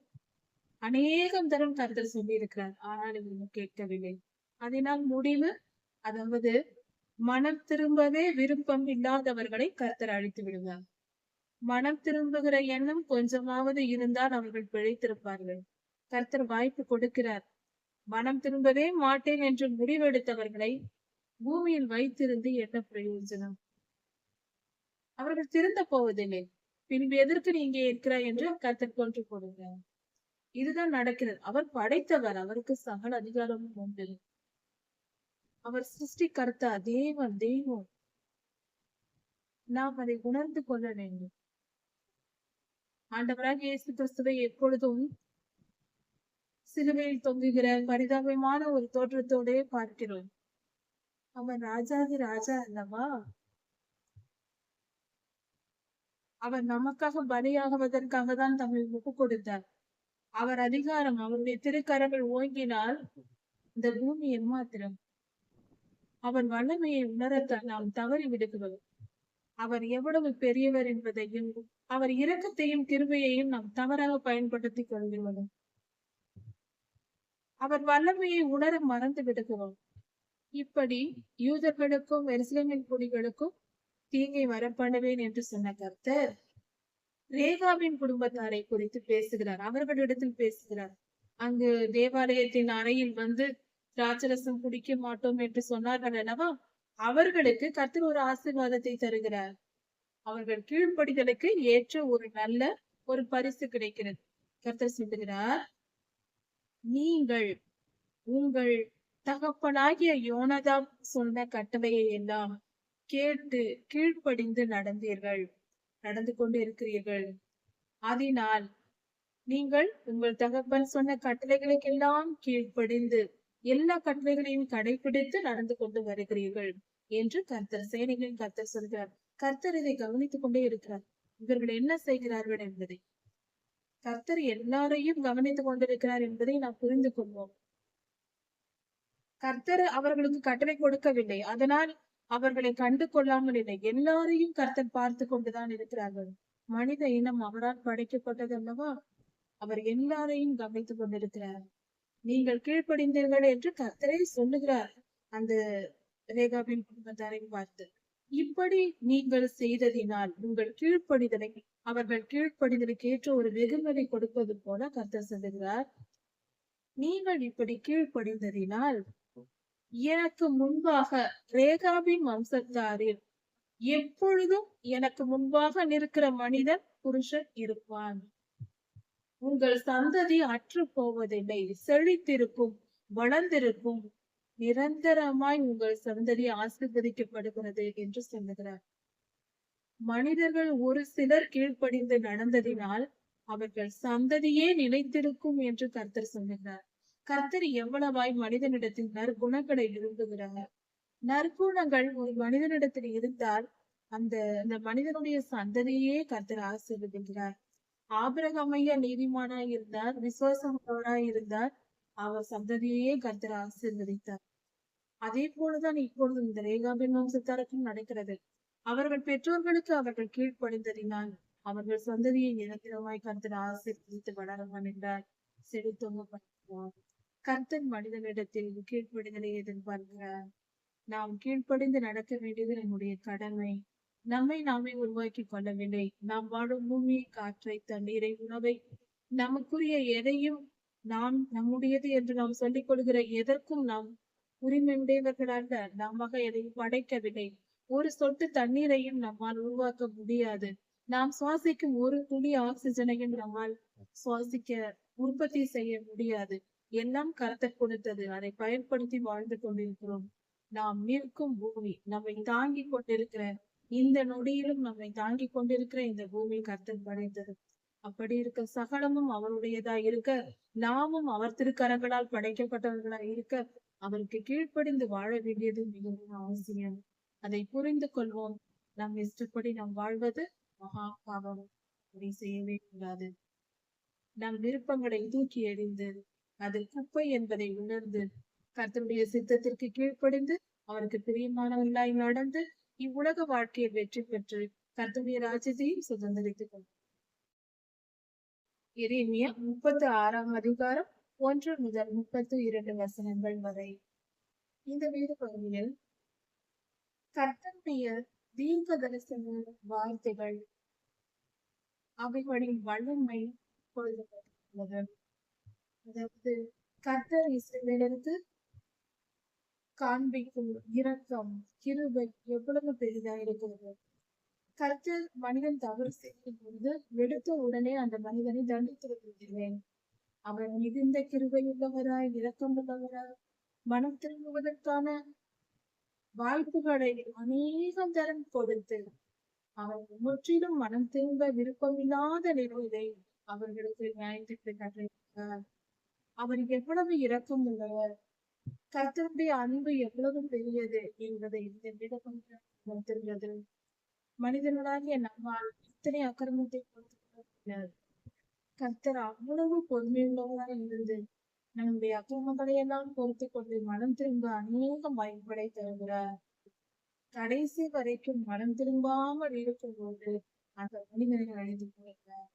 அநேகம் தரம் கர்த்தர் சொல்லி இருக்கிறார். ஆனால் இவங்க கேட்கவில்லை. அதனால் முடிவு, அதாவது மனம் திரும்பவே விருப்பம் இல்லாதவர்களை கர்த்தர் அழித்து விடுவார். மனம் திரும்புகிற எண்ணம் கொஞ்சமாவது இருந்தால் அவர்கள் பிழைத்திருப்பார்கள். கர்த்தர் வாய்ப்பு கொடுக்கிறார். மனம் திரும்பவே மாட்டேன் என்று முடிவெடுத்தவர்களை பூமியில் வைத்திருந்து என்ன பிரயோஜனம்? அவர்கள் திருந்த போவதில்லை. பின்பு எதற்கு நீங்க இருக்கிறாய் என்று கர்த்தர் கொன்று போடுங்க. இதுதான் நடக்கிறது. அவர் படைத்தவர், அவருக்கு சகல அதிகாரமும் உண்டு. அவர் சிருஷ்டிகர்த்தா, தெய்வம். நாம் அதை உணர்ந்து கொள்ள வேண்டும். ஆண்டவராக இயேசு கிறிஸ்துவை எப்பொழுதும் சிலுவையில் தொங்குகிற பரிதாபமான ஒரு தோற்றத்தோடே பார்க்கிறோம். அவர் ராஜாதி ராஜா அல்லவா? அவர் நமக்காக பலியாகுவதற்காக தான் தம்மை ஒப்பு கொடுத்தார். அவர் அதிகாரம், அவருடைய திருக்கரங்கள் ஓங்கினால் இந்த பூமி எம்மாத்திரம். அவர் வல்லமையை உணரத்தான் நாம் தவறி விடுகிறோம். அவர் எவ்வளவு பெரியவர் என்பதையும் அவர் இரக்கத்தையும் கிருபையையும் நாம் தவறாக பயன்படுத்திக் கொள்கிறோம். அவர் வல்லமையை உணர மறந்து விடுகிறோம். இப்படி யூதர்களுக்கும் எருசலேமின் குடிகளுக்கும் தீங்கை வரப்பண்ணுவேன் என்று சொன்ன கர்த்தர் ரேகாவின் குடும்பத்தாரை குறித்து பேசுகிறார். அவர்களிடத்தில் பேசுகிறார். அங்கு தேவாலயத்தின் அறையில் வந்து திராட்சரசம் குடிக்க மாட்டோம் என்று சொன்னார்கள் அல்லவா? அவர்களுக்கு கர்த்தர் ஒரு ஆசீர்வாதத்தை தருகிறார். அவர்கள் கீழ்ப்படிதலுக்கு ஏற்ற ஒரு நல்ல ஒரு பரிசு கிடைக்கிறது. கர்த்தர் சொல்லுகிறார், நீங்கள் உங்கள் தகப்பனாகிய யோனதாப் சொன்ன கட்டளையை எல்லாம் கேட்டு கீழ்ப்படிந்து நடந்து கொண்டு இருக்கிறீர்கள். அதனால் நீங்கள் உங்கள் தகப்பன் சொன்ன கட்டளைகளுக்கெல்லாம் கீழ்ப்படிந்து எல்லா கட்டளைகளையும் கடைபிடித்து நடந்து கொண்டு வருகிறீர்கள் என்று கர்த்தர், சேனைகளின் கர்த்தர் சொல்கிறார். கர்த்தர் இதை கவனித்துக் கொண்டே இருக்கிறார். இவர்கள் என்ன செய்கிறார்கள் என்பதை. கர்த்தர் எல்லாரையும் கவனித்துக் கொண்டிருக்கிறார் என்பதை நாம் புரிந்து கொள்வோம். கர்த்தர் அவர்களுக்கு கட்டளை கொடுக்கவில்லை, அதனால் அவர்களை கண்டு கொள்ளாமல் இல்லை. எல்லாரையும் கர்த்தர் பார்த்து கொண்டுதான் இருக்கிறார்கள். மனித இனம் அவரால் படைக்கப்பட்டது அல்லவா? அவர் எல்லாரையும் கவனித்துக் கொண்டிருக்கிறார். நீங்கள் கீழ்ப்படிந்தீர்கள் என்று கர்த்தரை சொல்லுகிறார் அந்த ரேகாவின் குடும்பத்தாரை பார்த்து. இப்படி நீங்கள் செய்ததினால் உங்கள் கீழ்ப்படிதலை, அவர்கள் கீழ்ப்படிதலுக்கு ஏற்ற ஒரு வெகுமதி கொடுப்பது போல கர்த்தர் சொல்லுகிறார். நீங்கள் இப்படி கீழ்ப்படிந்ததினால் எனக்கு முன்பாக ரேகாபின் வம்சத்தாரில் எப்பொழுதும் எனக்கு முன்பாக நிற்கிற மனிதன் புருஷன் இருப்பான். உங்கள் சந்ததி அற்று போவதில்லை, செழித்திருக்கும், வளர்ந்திருக்கும், நிரந்தரமாய் உங்கள் சந்ததி ஆசீர்வதிக்கப்படுகிறது என்று சொல்லுகிறார். மனிதர்கள் ஒரு சிலர் கீழ்ப்படிந்து நடந்ததினால் அவர்கள் சந்ததியே நிலைத்திருக்கும் என்று கர்த்தர் சொல்லுகிறார். கர்த்தர் எவ்வளவாய் மனிதனிடத்தில் நற்குணங்களை விரும்புகிறார். நற்குணங்கள் ஒரு மனிதனிடத்தில் இருந்தால் அந்த மனிதனுடைய சந்ததியே கர்த்தர் ஆசீர்வதிக்கிறார். ஆபிரகாமையா நீதிமானாய் இருந்தார், விசுவாசமாய் இருந்தார், அவர் சந்ததியே கர்த்தர் ஆசீர்வதித்தார். அதே போலதான் இப்பொழுது இந்த ரேகாபின் வம்சத்தாருக்கும் நடக்கிறது. அவர்கள் பெற்றோர்களுக்கு அவர்கள் கீழ்ப்படிந்ததினால் அவர்கள் சந்ததியை நிரந்தரமாய் கர்த்தர் ஆசீர்வதித்து வளர பண்ணுகிறார், செழித்தோங்க பண்ணுகிறார். கர்த்தர் மனிதனிடத்தில் கீழ்ப்படிதலை எதிர்பார்க்கிறார். நாம் கீழ்ப்படிந்து நடக்க வேண்டியது நம்முடைய கடமை. நம்மை நாமே உருவாக்கி கொள்ளவில்லை. நாம் வாழும் பூமி, காற்றை, தண்ணீரை, உணவை, நமக்குரிய எதையும் நாம் நம்முடையது என்று நாம் சொல்லிக் கொள்கிற எதற்கும் நாம் உரிமை உடையவர்களாக நாம எதையும் படைக்கவில்லை. ஒரு சொட்டு தண்ணீரையும் நம்மால் உருவாக்க முடியாது. நாம் சுவாசிக்கும் ஒரு துளி ஆக்சிஜனையும் நம்மால் சுவாசிக்க உற்பத்தி செய்ய முடியாது. எல்லாம் கர்த்தர் கொடுத்தது. அதை பயன்படுத்தி வாழ்ந்து கொண்டிருக்கிறோம். நாம் நிற்கும் பூமி, நம்மை தாங்கி கொண்டிருக்கிற இந்த நொடியிலும் நம்மை தாங்கி கொண்டிருக்கிற இந்த பூமி கர்த்தர் படைத்தது. அப்படி இருக்க சகலமும் அவருடையதா இருக்க, நாமும் அவர் திருக்கரங்களால் படைக்கப்பட்டவர்களா இருக்க, அவருக்கு கீழ்ப்படிந்து வாழ வேண்டியது மிகவும் அவசியம். அதை புரிந்து கொள்வோம். நம் இஷ்டப்படி நாம் வாழ்வது மகா பாவம். அப்படி செய்யவே கூடாது. நம் விருப்பங்களை தூக்கி எறிந்து அது குப்பை என்பதை உணர்ந்து கர்த்தருடைய சித்தத்திற்கு கீழ்ப்படிந்து அவருக்கு பிரியமானவர்களாய் நடந்து இவ்வுலக வாழ்க்கையில் வெற்றி பெற்று கர்த்தருடைய ராஜ்யத்தையும் சுதந்திரித்துக் கொண்டார். எரேமியா 36ஆம் அதிகாரம் 1 முதல் 32 வசனங்கள் வரை. இந்த வேத பகுதியில் கர்த்தருடைய தீர்க்க தரிசன வார்த்தைகள், அவைகளின் வல்லமை பொழுதுபட்டுள்ளது. அதாவது கர்த்தர் இஸ்ரவேலருக்கு காண்பிக்கும் இரக்கம், கிருபை எவ்வளவு பெரிதா இருக்கிறது. கர்த்தர் மனிதன் தவறு செய்யும் பொழுது எடுத்த உடனே அந்த மனிதனை தண்டித்து விடுகிறேன். அவர் மிகுந்த கிருபை உள்ளவராய், இரக்கம் உள்ளவராய், மனம் திரும்புவதற்கான வாய்ப்புகளை அநேகம் தரம் கொடுத்து அவர் முற்றிலும் மனம் திரும்ப விருப்பமில்லாத நிலையிலே அவர்களுக்கு நியாயத்திற்கு கற்றார். அவர் எவ்வளவு இரக்கம் உள்ளவர், கர்த்தருடைய அன்பு எவ்வளவு பெரியது என்பதை இந்த விடப்படுகிறது. மனிதர்களாகிய நம்மால் இத்தனை அக்கிரமத்தை கொடுத்து கர்த்தர் அவ்வளவு பொறுமையுள்ளவராக இருந்து நம்முடைய அக்கிரமங்களை எல்லாம் பொறுத்து கொண்டு மனம் திரும்ப அநேகம் வாய்ப்புகளை தருகிறார். கடைசி வரைக்கும் மனம் திரும்பாமல் இருக்கும் போது அந்த மனிதனை அழைத்து போகிறார்.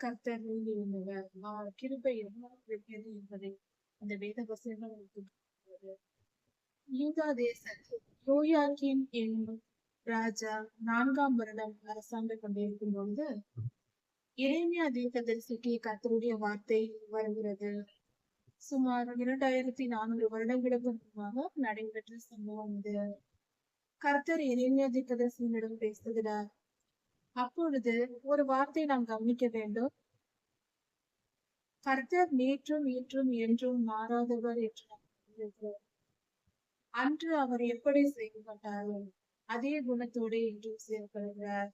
கர்த்தர் நீதி உள்ளவர், அவர் கிருபை எவ்வளவு பெரியது என்பதை அந்த வேத வசனங்கள். யூதா தேசத்தில் யோயாக்கீம் என்னும் ராஜா 4ஆம் வருடம் அரசாங்கம் கொண்டிருக்கும் பொழுது எரேமியா தீர்க்கதரிசிக்கு கர்த்தருடைய வார்த்தை வருகிறது. சுமார் 2400 வருடங்களுக்கு முன்பாக நடைபெற்ற சம்பவம் இது. கர்த்தர் எரேமியா தீர்க்கதரிசியிடம் பேசுகிறார். அப்பொழுது ஒரு வார்த்தை நாம் கவனிக்க வேண்டும். கர்த்தர் நேற்றும் இன்றும் என்றும் மாறாதவர் என்று அன்று அவர் எப்படி செயல்பட்டாரோ அதே குணத்தோடு இன்றும் செயல்படுகிறார்.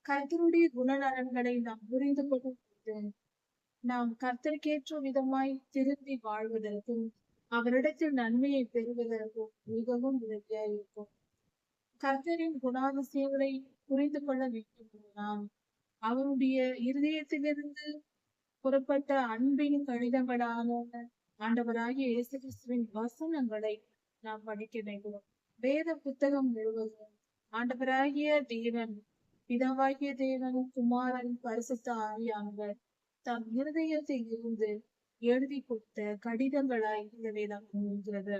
கர்த்தருடைய குணநலன்களை நாம் புரிந்து கொள்ளும் போது நாம் கர்த்தருக்கேற்ற விதமாய் திருந்தி வாழ்வதற்கும் அவரிடத்தில் நன்மையை பெறுவதற்கும் மிகவும் உதவியாயிருக்கும். கர்த்தரின் குணாதிசயங்களை புரிந்து கொள்ள வேண்டும். நாம் அவருடைய இருதயத்திலிருந்து புறப்பட்ட அன்பின் கடிதங்களான ஆண்டவராகிய இயேசு கிறிஸ்துவின் வசனங்களை நாம் படிக்க வேண்டும். வேத புத்தகம் முழுவதும் ஆண்டவராகிய தேவன், பிதாவாகிய தேவன், குமாரன், பரிசுத்த ஆவியானவர் தம் இருதயத்தில் இருந்து எழுதி கொடுத்த கடிதங்களாய் இந்த வேதம் இருக்கிறது.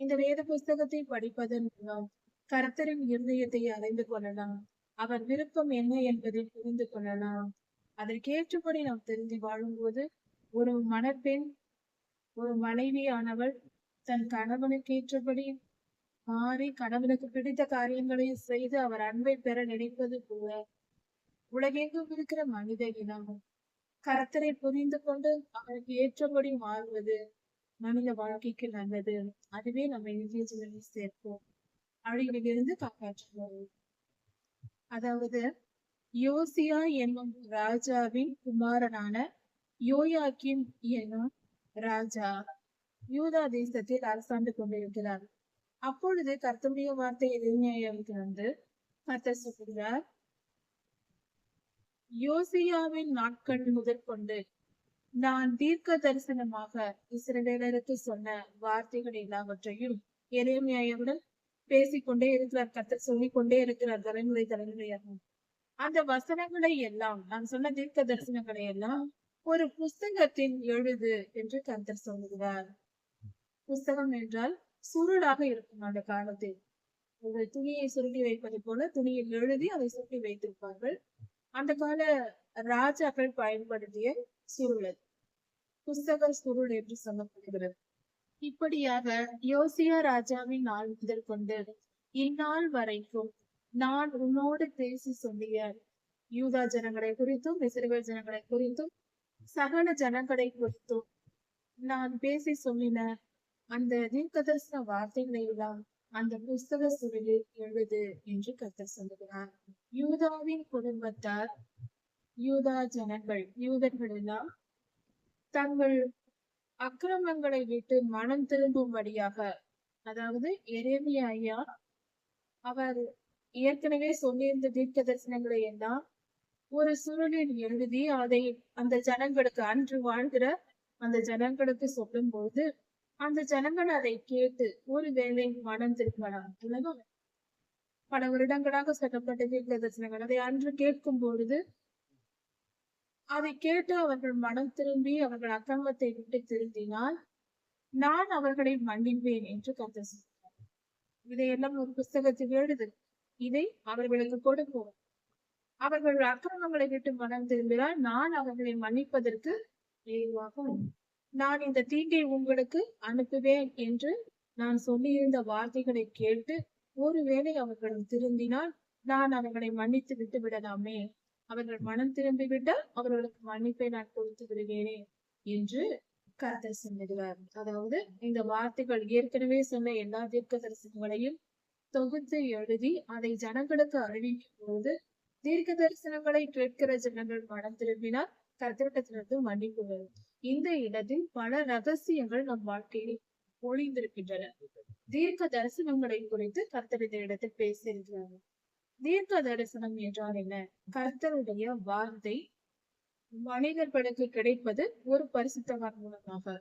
இந்த வேத புஸ்தகத்தை படிப்பதன் மூலம் கர்த்தரின் இருதயத்தை அறிந்து கொள்ளலாம். அவர் விருப்பம் என்ன என்பதை புரிந்து கொள்ளலாம். அதற்கேற்றபடி நாம் தெரிந்து வாழும்போது ஒரு மணப்பெண், ஒரு மனைவியானவள் தன் கணவனுக்கு ஏற்றபடி மாறி கணவனுக்கு பிடித்த காரியங்களை செய்து அவர் அன்பை பெற நினைப்பது போல உலகெங்கும் இருக்கிற மனித இனம் கர்த்தரை புரிந்து கொண்டு அவருக்கு ஏற்றபடி மாறுவது மனித வாழ்க்கைக்கு நல்லது. அதுவே நம்ம இறுதியை சேர்ப்போம், அழிவிலிருந்து காப்பாற்றுவோம். அதாவது யோசியா என்னும் ராஜாவின் குமாரனான யோயாக்கிம் என்னும் ராஜா யூதா தேசத்தில் அரசாண்டு கொண்டிருக்கிறார். அப்பொழுது கர்த்தருடைய வார்த்தை எரேமியாவுக்கு வந்து கர்த்தர் சொல்கிறார், யோசியாவின் நாட்கள் முதற்கொண்டு நான் தீர்க்க தரிசனமாக இஸ்ரவேலருக்கு சொன்ன வார்த்தைகள் எல்லாவற்றையும் எரேமியாவுடன் பேசிக்கொண்டே இருக்கிறார். கர்த்தர் சொல்லிக் கொண்டே இருக்கிறார் தலைமுறை தலைமுறையாக. அந்த வசனங்களை எல்லாம், நான் சொன்ன தீர்க்க தரிசனங்களை எல்லாம் ஒரு புஸ்தகத்தில் எழுது என்று கர்த்தர் சொல்லுகிறார். புஸ்தகம் என்றால் சுருளாக இருக்கும். அந்த காலத்தில் ஒரு துணியை சுருட்டி வைப்பது போல துணியில் எழுதி அதை சுருட்டி வைத்திருப்பார்கள். அந்த கால ராஜாக்கள் பயன்படுத்திய சுருள், புஸ்தக சுருள் என்று சொல்லப்படுகிறது. இப்படியாக யோசியா ராஜாவின் நாள் முதல் கொண்டு இந்நாள் வரைக்கும் நான் உன்னோடு பேசி சொல்லிய யூதா ஜனங்களை குறித்தும் இஸ்ரவேல் ஜனங்களை குறித்தும் சகல ஜனங்களை குறித்தும் நான் பேசி சொல்லின அந்த தீர்க்கதரிசன வார்த்தைகளை எல்லாம் அந்த புஸ்தக சுருளில் எழுது என்று கர்த்தர் சொல்லுகிறார். யூதாவின் குடும்பத்தார், யூதா ஜனங்கள், யூதர்கள் எல்லாம் தங்கள் அக்கிரமங்களை விட்டு மனம் திரும்பும்படியாக, அதாவது எரேமியா ஐயா அவர் ஏற்கனவே சொல்லியிருந்த தீர்க்க தரிசனங்களை எல்லாம் ஒரு சுருளில் எழுதி அதை அந்த ஜனங்களுக்கு, அன்று வாழ்கிற அந்த ஜனங்களுக்கு சொல்லும் போது அந்த ஜனங்கள் அதை கேட்டு ஒருவேளை மனம் திரும்பலாம். உலகம் பல வருடங்களாக சொல்லப்பட்ட தீர்க்க தரிசனங்கள் அதை அன்று கேட்கும் பொழுது அதை கேட்டு அவர்கள் மனம் திரும்பி அவர்கள் அக்கிரமத்தை விட்டு திரும்பினால் நான் அவர்களை மன்னிப்பேன் என்று கர்த்தர் சொல்கிறார். இதையெல்லாம் ஒரு புஸ்தகத்தில் எழுது, இதை அவர்களுக்கு கொடுப்போம். அவர்கள் அக்கிரமங்களை விட்டு மனம் திரும்பினால் நான் அவர்களை மன்னிப்பதற்கு ஏதுவாக நான் இந்த தீங்கை உங்களுக்கு அனுப்புவேன் என்று நான் சொல்லியிருந்த வார்த்தைகளை கேட்டு ஒருவேளை அவர்கள் திரும்பினால் நான் அவர்களை மன்னித்து விட்டு விடலாமே, அவர்கள் மனம் திரும்பிவிட்டால் அவர்களுக்கு மன்னிப்பை நான் கொடுத்து விடுவேனே என்று கர்த்தர் சொல்லுகிறார். அதாவது இந்த வார்த்தைகள் ஏற்கனவே சொன்ன எல்லா தீர்க்க தரிசனங்களையும் தொகுத்து எழுதி அதை ஜனங்களுக்கு அறிவிக்கும் போது தீர்க்க தரிசனங்களை கேட்கிற ஜனங்கள் மனம் திரும்பினால் கர்த்தரிடத்திலிருந்து மன்னிப்பு வரும். இந்த இடத்தில் பல ரகசியங்கள் நம் வாழ்க்கையில் ஒளிந்திருக்கின்றன. தீர்க்க தரிசனங்களை குறித்து கர்த்தர் இந்த இடத்தில் பேசியிருக்கிறார். தீர்க்க தரிசனம் என்றால் என்ன? கர்த்தருடைய வார்த்தை மனிதர்களுக்கு கிடைப்பது ஒரு பரிசுத்தவான் மூலமாக.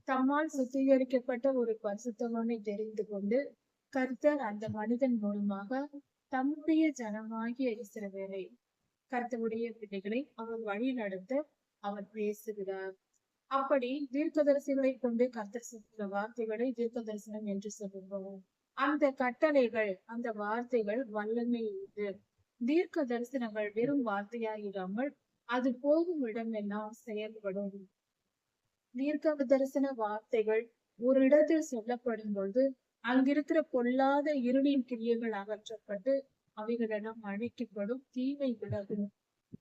தம்மால் சுத்திகரிக்கப்பட்ட ஒரு பரிசுத்தவானை தெரிந்து கொண்டு கர்த்தர் அந்த மனிதன் மூலமாக தம்முடைய ஜனமாகிய இஸ்ரவேலை, கர்த்தருடைய பிள்ளைகளை அவர் வழி நடத்த அவர் பேசுகிறார். அப்படி தீர்க்கதரிசிகளை கொண்டு கர்த்தர் சொல்கிற வார்த்தைகளை தீர்க்க தரிசனம் என்று சொல்லுவோம். அந்த கட்டளைகள், அந்த வார்த்தைகள் வல்லமை உண்டு. தீர்க்க தரிசனங்கள் வெறும் வார்த்தையாயிராமல் அது போகும் இடமெல்லாம் செயல்படும். தீர்க்க தரிசன வார்த்தைகள் ஒரு இடத்தில் சொல்லப்படும் பொழுது அங்கிருக்கிற பொல்லாத இருளின் கிரியைகள் அகற்றப்பட்டு அவைகளெல்லாம் அழிக்கப்படும், தீமை விலகும்,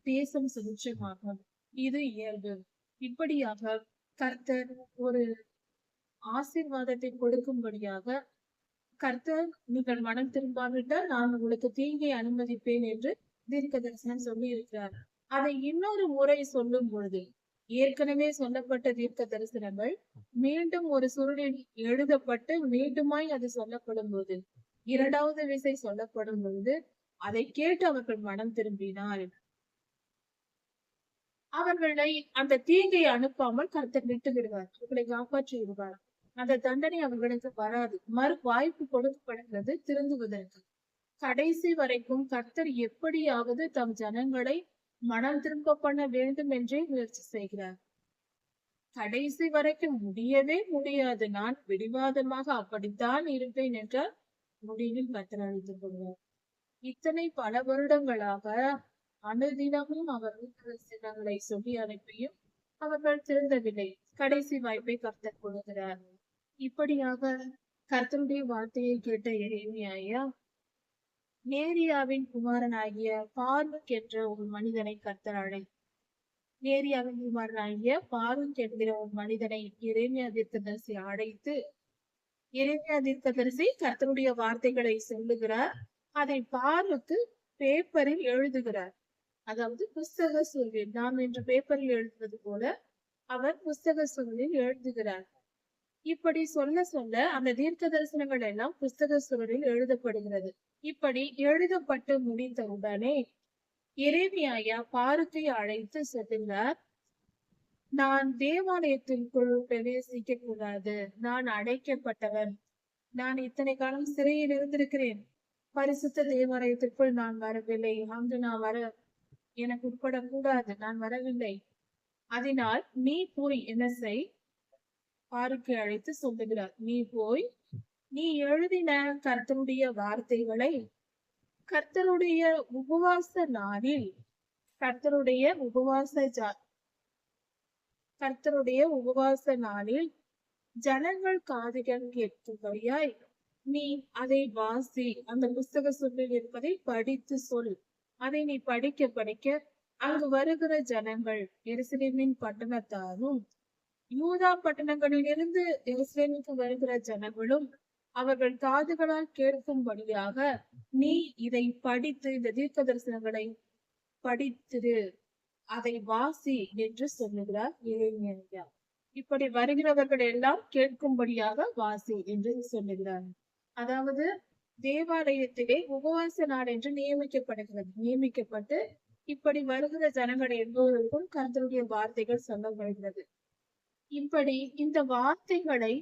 தேசம் சுபிட்சமாகும். இது இயல்பு. இப்படியாக கர்த்தர் ஒரு ஆசீர்வாதத்தை கொடுக்கும்படியாக கர்த்தர் நீங்கள் மனம் திரும்பாவிட்டால் நான் உங்களுக்கு தீங்கை அனுமதிப்பேன் என்று தீர்க்க தரிசனம் சொல்லி இருக்கிறார். அதை இன்னொரு முறை சொல்லும் பொழுது ஏற்கனவே சொல்லப்பட்ட தீர்க்க தரிசனங்கள் மீண்டும் ஒரு சுருளில் எழுதப்பட்டு மீண்டுமாய் அது சொல்லப்படும் போது, இரண்டாவது விசை சொல்லப்படும் பொழுது அதை கேட்டு அவர்கள் மனம் திரும்பினால் அவர்களை அந்த தீங்கை அனுப்பாமல் கர்த்தர் விட்டு விடுவார், அவர்களை காப்பாற்றி விடுவார். அந்த தண்டனை அவர்களுக்கு வராது. மறு வாய்ப்பு கொடுக்கப்படுகிறது திருந்துவதற்கு. கடைசி வரைக்கும் கர்த்தர் எப்படியாவது தம் ஜனங்களை மனம் திரும்ப பண்ண வேண்டும் என்றே முயற்சி செய்கிறார். கடைசி வரைக்கும் முடியவே முடியாது, நான் பிடிவாதமாக அப்படித்தான் இருப்பேன் என்றால் முடிவில் கர்த்தர் அழைத்துக் கொள்வார். இத்தனை பல வருடங்களாக அனுதினமும் அவர் சின்னங்களை சொல்லி அனுப்பியும் அவர்கள் திருந்தவில்லை. கடைசி வாய்ப்பை கர்த்தர் கொடுக்கிறார். இப்படியாக கர்த்தருடைய வார்த்தையை கேட்ட எரேமியா நேரியாவின் குமாரனாகிய பார்வக் என்ற ஒரு மனிதனை கர்த்தர் நேரியாவின் குமாரனாகிய பார்வக் என்கிற ஒரு மனிதனை எரேமியா தீர்க்கதரிசி அழைத்து, எரேமியா தீர்க்கதரிசி கர்த்தருடைய வார்த்தைகளை சொல்லுகிறார். அதை பார்வக்கு பேப்பரில் எழுதுகிறார். அதாவது புஸ்தக சுருளில், நாம் இன்று பேப்பரில் எழுதுவது போல அவர் புஸ்தக சுருளில் எழுதுகிறார். இப்படி சொல்ல சொல்ல அந்த தீர்க்க தரிசனங்கள் எல்லாம் புஸ்தக சுருளில் எழுதப்படுகிறது. இப்படி எழுதப்பட்டு முடித்தவுடனே எரேமியா பாருக்கை அழைத்து சொல்லுகிறார், நான் தேவாலயத்திற்குள் பிரவேசிக்க கூடாது, நான் அடைக்கப்பட்டவன், நான் இத்தனை காலம் சிறையில் இருந்திருக்கிறேன், பரிசுத்த தேவாலயத்திற்குள் நான் வரவில்லை, அங்கு நான் எனக்கு உட்படக்கூடாது, நான் வரவில்லை. அதனால் நீ போய் என்ன செய், பாருக்கு அழைத்து சொல்லுகிறார், நீ போய் நீ எழுதின கர்த்தருடைய வார்த்தைகளை கர்த்தருடைய உபவாச நாளில், கர்த்தருடைய உபவாச நாளில் ஜனங்கள் காதுகள் கேட்கும்படியாய் நீ அதை வாசி, அந்த புஸ்தக சொல்லில் இருப்பதை படித்து சொல். அதை நீ படிக்க படிக்க அங்கு வருகிற ஜனங்கள், எருசலேமின் பட்டணத்தாரும் யூதா பட்டணங்களில் இருந்து எருசலேமுக்கு வருகிற ஜனங்களும் அவர்கள் காதுகளால் கேட்கும்படியாக நீ இதை படித்து, இந்த தீர்க்க தரிசனங்களை படித்திரு, அதை வாசி என்று சொல்லுகிறார் எரேமியா. இப்படி வருகிறவர்கள் எல்லாம் கேட்கும்படியாக வாசி என்று சொல்லுகிறார். அதாவது தேவாலயத்திலே உபவாச நாள் என்று நியமிக்கப்பட்டு இப்படி வருகிற ஜனங்கள் எல்லோருக்கும் கர்த்தருடைய வார்த்தைகள் சொல்லப்படுகிறது. இப்படி இந்த வார்த்தைகளை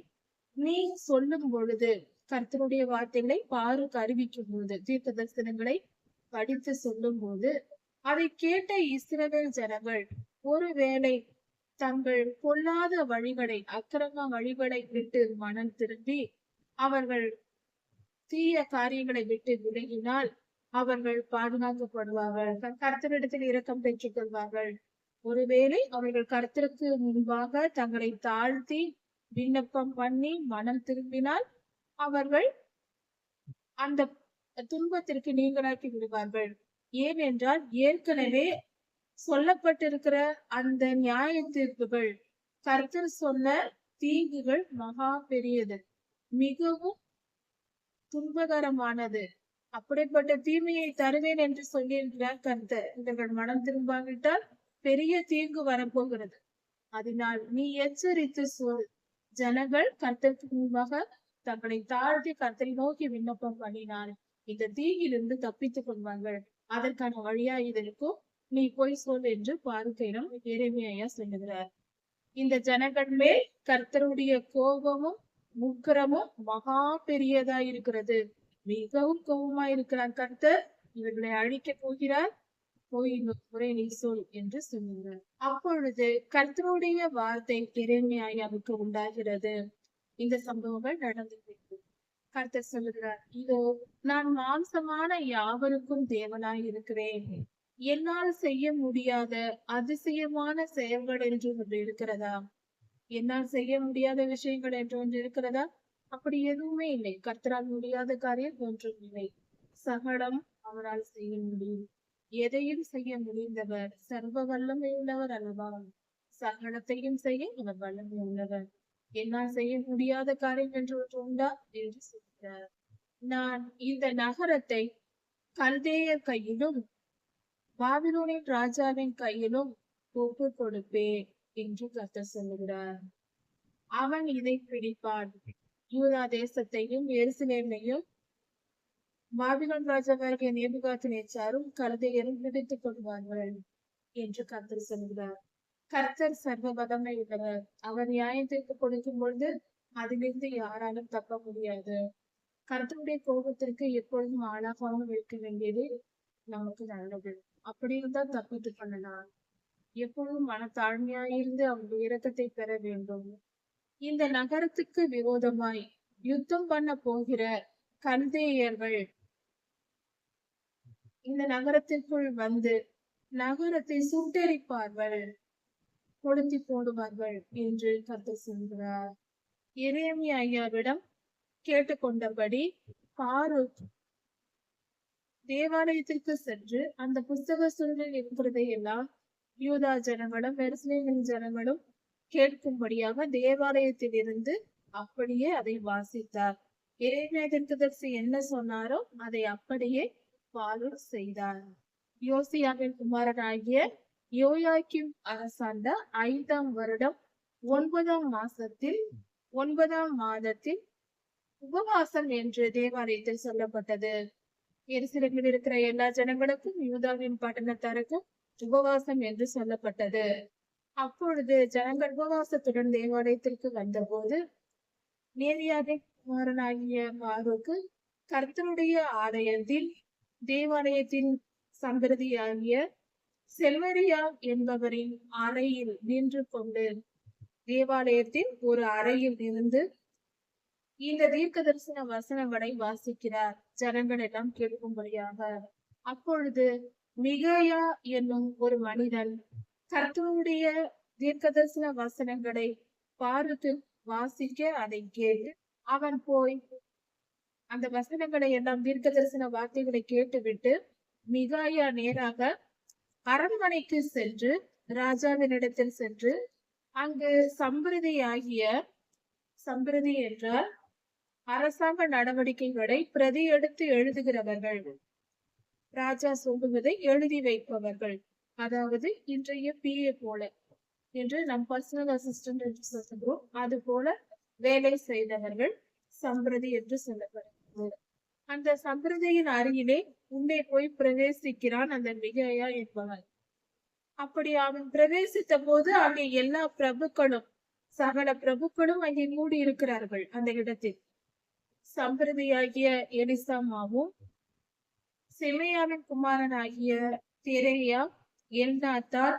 நீ சொல்லும் பொழுது, கர்த்தருடைய வார்த்தைகளை பாருக்கு அறிவிக்கும் பொழுது, தீர்க்க தரிசனங்களை படித்து சொல்லும் போது, அதை கேட்ட இஸ்ரவேல் ஜனங்கள் ஒருவேளை தங்கள் பொல்லாத வழிகளை, அக்கிரம வழிகளை விட்டு மனம் திரும்பி அவர்கள் தீய காரியங்களை விட்டு விலகினால் அவர்கள் பாதுகாக்கப்படுவார்கள், கர்த்தரிடத்தில் இரக்கம் பெற்றுக் கொள்வார்கள். ஒருவேளை அவர்கள் கர்த்தருக்கு முன்பாக தங்களை தாழ்த்தி விண்ணப்பம் பண்ணி மனம் திரும்பினால் அவர்கள் அந்த துன்பத்திற்கு நீங்களாக்கி விடுவார்கள். ஏனென்றால் ஏற்கனவே சொல்லப்பட்டிருக்கிற அந்த நியாய தீர்ப்புகள், கர்த்தர் சொன்ன தீங்குகள் மகா பெரியது, மிகவும் துன்பகரமானது. அப்படிப்பட்ட தீமையை தருவேன் என்று சொல்லியிருக்கிறார் கர்த்தர். இவர்கள் மனம் திரும்பாவிட்டால் பெரிய தீங்கு வரப்போகிறது. அதனால் நீ எச்சரித்து சொல். ஜனங்கள் கர்த்தருக்கு முன்பாக தங்களை தாழ்த்தி கர்த்தரை நோக்கி விண்ணப்பம் பண்ணினால் இந்த தீங்கிலிருந்து தப்பித்துக் கொள்வார்கள். அதற்கான வழியா இதற்கும் நீ போய் சொல் என்று பாருக்கையிடம் எரேமியா சொல்லுகிறார். இந்த ஜனங்கள் மேல் கர்த்தருடைய கோபமும் உக்கிரமும் மகா பெரியதா இருக்கிறது. மிகவும் கோபமா இருக்கிறார் கர்த்தர். இவர்களை அழிக்க போகிறார். போய் முறை நீ சொல் என்று சொல்லுகிறார். அப்பொழுது கர்த்தருடைய வார்த்தை எரேமியாவுக்கு உண்டாகிறது. இந்த சம்பவங்கள் நடந்திருக்கு. கர்த்தர் சொல்லுகிறார், இதோ நான் மாம்சமான யாவருக்கும் தேவனாய் இருக்கிறேன். என்னால் செய்ய முடியாத அதிசயமான செயல்கள் என்று ஒன்று இருக்கிறதா? என்னால் செய்ய முடியாத விஷயங்கள் என்று ஒன்று இருக்கிறதா? அப்படி எதுவுமே இல்லை. கர்த்தரால் முடியாத காரியம் ஒன்றும் இல்லை. சகலம் அவரால் செய்ய முடியும். எதையும் செய்ய முடிந்தவர் சர்வ வல்லமை உள்ளவர் அல்லவா? சகலத்தையும் செய்ய அவர் வல்லமை உள்ளவர். என்னால் செய்ய முடியாத காரியம் என்று ஒன்று உண்டா என்று சொல்கிறார். நான் இந்த நகரத்தை கல்தேயர் கையிலும் பாபிலோனின் ராஜாவின் கையிலும் ஒப்பு கொடுப்பேன் என்று கர்த்தர் சொல்லுகிறார். அவன் இதை பிடிப்பான். யூதா தேசத்தையும் எருசலேமையும் பாபிலோன் ராஜாவாகிய நேபுகாத்நேச்சாரும் கல்தேயரும் பிடித்துக் கொள்வார்கள் என்று கர்த்தர் சொல்கிறார். கர்த்தர் சர்வ வல்லமை உள்ளவர். அவர் நியாயத்திற்கு கொடுக்கும் பொழுது அதிலிருந்து யாராலும் தப்ப முடியாது. கர்த்தருடைய கோபத்திற்கு எப்பொழுதும் ஆளாகாமல் இருக்க வேண்டியது நமக்கு நல்லது. அப்படி இருந்தால் தப்பித்துக் கொள்ளலாம். எப்பொழுதும் மனத்தாழ்மையாயிருந்து அவருடைய இரக்கத்தை பெற வேண்டும். இந்த நகரத்துக்கு விரோதமாய் யுத்தம் பண்ண போகிற கல்தேயர்கள் இந்த நகரத்திற்குள் வந்து நகரத்தை சுட்டெரிப்பார்கள், கொளுத்தி போடுவார்கள் என்று கர்த்தர் சொல்கிறார். எரேமியா ஐயாவிடம் கேட்டுக்கொண்டபடி பாரூக் தேவாலயத்திற்கு சென்று அந்த புஸ்தக சூழலில் இருக்கிறதை எல்லாம் யூதா ஜனங்களும் எருசலேமின் ஜனங்களும் கேட்கும்படியாக தேவாலயத்தில் இருந்து அப்படியே அதை வாசித்தார். எரேமியா தீர்க்கதரிசி என்ன சொன்னாரோ அதை அப்படியே பாரூக் செய்தார். யோசியாவின் குமாரனாகிய யோயாக்கிம் அரசாண்ட 5ஆம் வருடம் 9ஆம் மாசத்தில் 9ஆம் மாதத்தில் உபவாசம் என்று தேவாலயத்தில் சொல்லப்பட்டது. எருசலேமில் இருக்கிற எல்லா ஜனங்களுக்கும் யூதாவின் பட்டணத்தாருக்கும் உபவாசம் என்று சொல்லப்பட்டது. அப்பொழுது ஜனங்கள் உபவாசத்துடன் தேவாலயத்திற்கு வந்தபோது நேரியாவின் குமாரனாகிய பாரூக்கு கர்த்தருடைய ஆலயத்தில் தேவாலயத்தின் சம்பிரதியாகிய செல்வரியா என்பவரின் அறையில் நின்று கொண்டு தேவாலயத்தின் ஒரு அறையில் இருந்து இந்த தீர்க்க தரிசன வசனங்களை வாசிக்கிறார், ஜனங்கள் எல்லாம் கேட்கும்படியாக. அப்பொழுது மிகாயா என்னும் ஒரு மனிதன் கர்த்தருடைய தீர்க்க தரிசன வசனங்களை பாரூக்கு வாசிக்க அதை கேட்டு அவன் போய் அந்த வசனங்களை எல்லாம் தீர்க்க தரிசன வார்த்தைகளை கேட்டுவிட்டு மிகாயா நேராக அரண்மனைக்கு சென்று ராஜாவினிடத்தில் சென்று அங்கு சம்பிரதி என்றால் அரசாங்க நடவடிக்கைகளை பிரதி எடுத்து எழுதுகிறவர்கள், ராஜா சொல்லுவதை எழுதி வைப்பவர்கள், அதாவது இன்றைய PA போல என்று நம் பர்சனல் அசிஸ்டன்ட் என்று சொல்லுகிறோம், அது போல வேலை செய்தவர்கள் சம்பிரதி என்று சொல்லப்படுகிறது. அந்த சம்பிரதியின் அருகிலே உள்ளே போய் பிரவேசிக்கிறான் அந்த மிகாயா என்பவன். அப்படி அவன் பிரவேசித்த போது அங்கே எல்லா பிரபுக்களும் சகல பிரபுக்களும் அங்கே கூடி இருக்கிறார்கள். அந்த இடத்தில் சம்பிரதியாகிய எலிசாமாவும் செமையாவின் குமாரனாகிய தெரேயா, எல்நாத்தார்,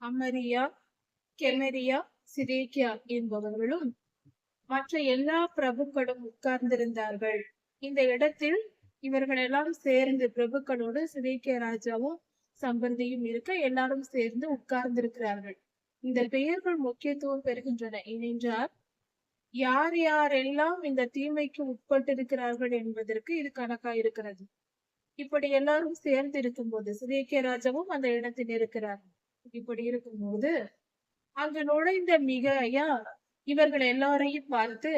அமரியா, கெமரியா, சிதேக்கியா என்பவர்களும் மற்ற எல்லா பிரபுக்களும் உட்கார்ந்திருந்தார்கள். இந்த இடத்தில் இவர்கள் எல்லாம் சேர்ந்து பிரபுக்களோடு சிதேக்கியா ராஜாவும் சம்பிரதியும் இருக்க எல்லாரும் சேர்ந்து உட்கார்ந்திருக்கிறார்கள். இந்த பெயர்கள் முக்கியத்துவம் பெறுகின்றன. ஏனென்றால் யார் யாரெல்லாம் இந்த தீமைக்கு உட்பட்டிருக்கிறார்கள் என்பதற்கு இது கணக்கா இருக்கிறது. இப்படி எல்லாரும் சேர்ந்து இருக்கும்போது சிதேக்கியா ராஜாவும் அந்த இடத்தில் இருக்கிறார். இப்படி இருக்கும்போது அங்கு நுழைந்த மிகாயா இவர்கள் எல்லாரையும் பார்த்து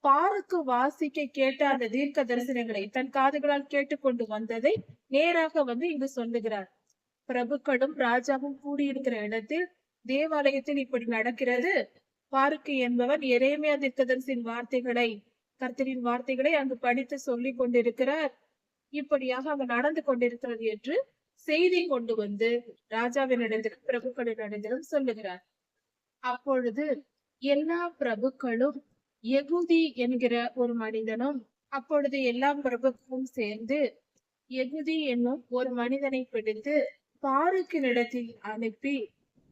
பாருக்கு வாசிக்க கேட்ட அந்த தீர்க்க தரிசனங்களை தன் காதுகளால் கேட்டுக்கொண்டு வந்ததை நேராக வந்து இங்கு சொல்லுகிறார். பிரபுக்களும் ராஜாவும் கூடியிருக்கிற இடத்தில் தேவாலயத்தில் இப்படி நடக்கிறது. பாருக்கு என்பவன் எரேமியா தீர்க்கதரிசியின் வார்த்தைகளை, கர்த்தரின் வார்த்தைகளை அங்கு படித்து சொல்லிக் கொண்டிருக்கிறார். இப்படியாக அங்கு நடந்து கொண்டிருக்கிறது என்று செய்தி கொண்டு வந்து ராஜாவினிடத்திலும் பிரபுக்களிடத்திலும் சொல்லுகிறார். அப்பொழுது எல்லா பிரபுக்களும் யெகூதி என்கிற ஒரு மனிதனும், அப்பொழுது எல்லா பிரபுக்களும் சேர்ந்து யெகூதி என்னும் ஒரு மனிதனை பிடித்து பாருக்கினிடத்தில் அனுப்பி,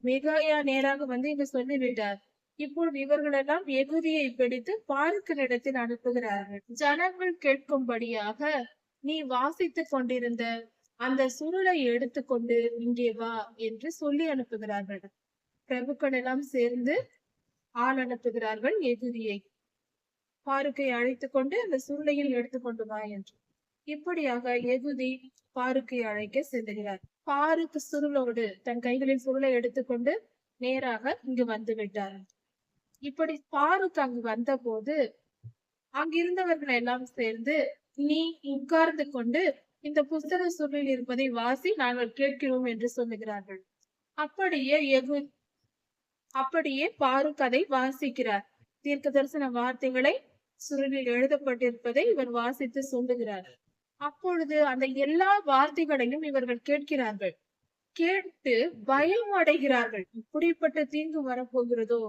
மிகாயா நேராக வந்து இங்கு சொல்லிவிட்டார். இப்பொழுது இவர்கள் எல்லாம் யெகூதியை பிடித்து பாருக்கினிடத்தில் அனுப்புகிறார்கள். ஜனங்கள் கேட்கும்படியாக நீ வாசித்துக் கொண்டிருந்த அந்த சுருளை எடுத்துக்கொண்டு இங்கே வா என்று சொல்லி அனுப்புகிறார்கள். பிரபுக்கள் எல்லாம் சேர்ந்து ஆள் அனுப்புகிறார்கள் யெகூதியை. பாருக்கை அழைத்துக் கொண்டு அந்த சுருளையில் எடுத்துக்கொண்டு வா என்று. இப்படியாக யெகூதி பாருக்கை அழைக்க செல்லுகிறார். பாருக்கு சுருளோடு தன் கைகளில் சுருளை எடுத்துக்கொண்டு நேராக இங்கு வந்து விட்டார். இப்படி பாருக்கு அங்கு வந்த போது அங்கிருந்தவர்கள் எல்லாம் சேர்ந்து நீ உட்கார்ந்து கொண்டு இந்த புஸ்தக சுருளில் இருப்பதை வாசி, நாங்கள் கேட்கிறோம் என்று சொல்லுகிறார்கள். அப்படியே பாருக்கு அதை வாசிக்கிறார். தீர்க்க தரிசன வார்த்தைகளை சுருளில் எழுதப்பட்டிருப்பதை இவர் வாசித்து சொல்லுகிறார். அப்பொழுது அந்த எல்லா வார்த்தைகளையும் இவர்கள் கேட்கிறார்கள். கேட்டு பயம் அடைகிறார்கள். இப்படிப்பட்ட தீங்கு வரப்போகிறதோ,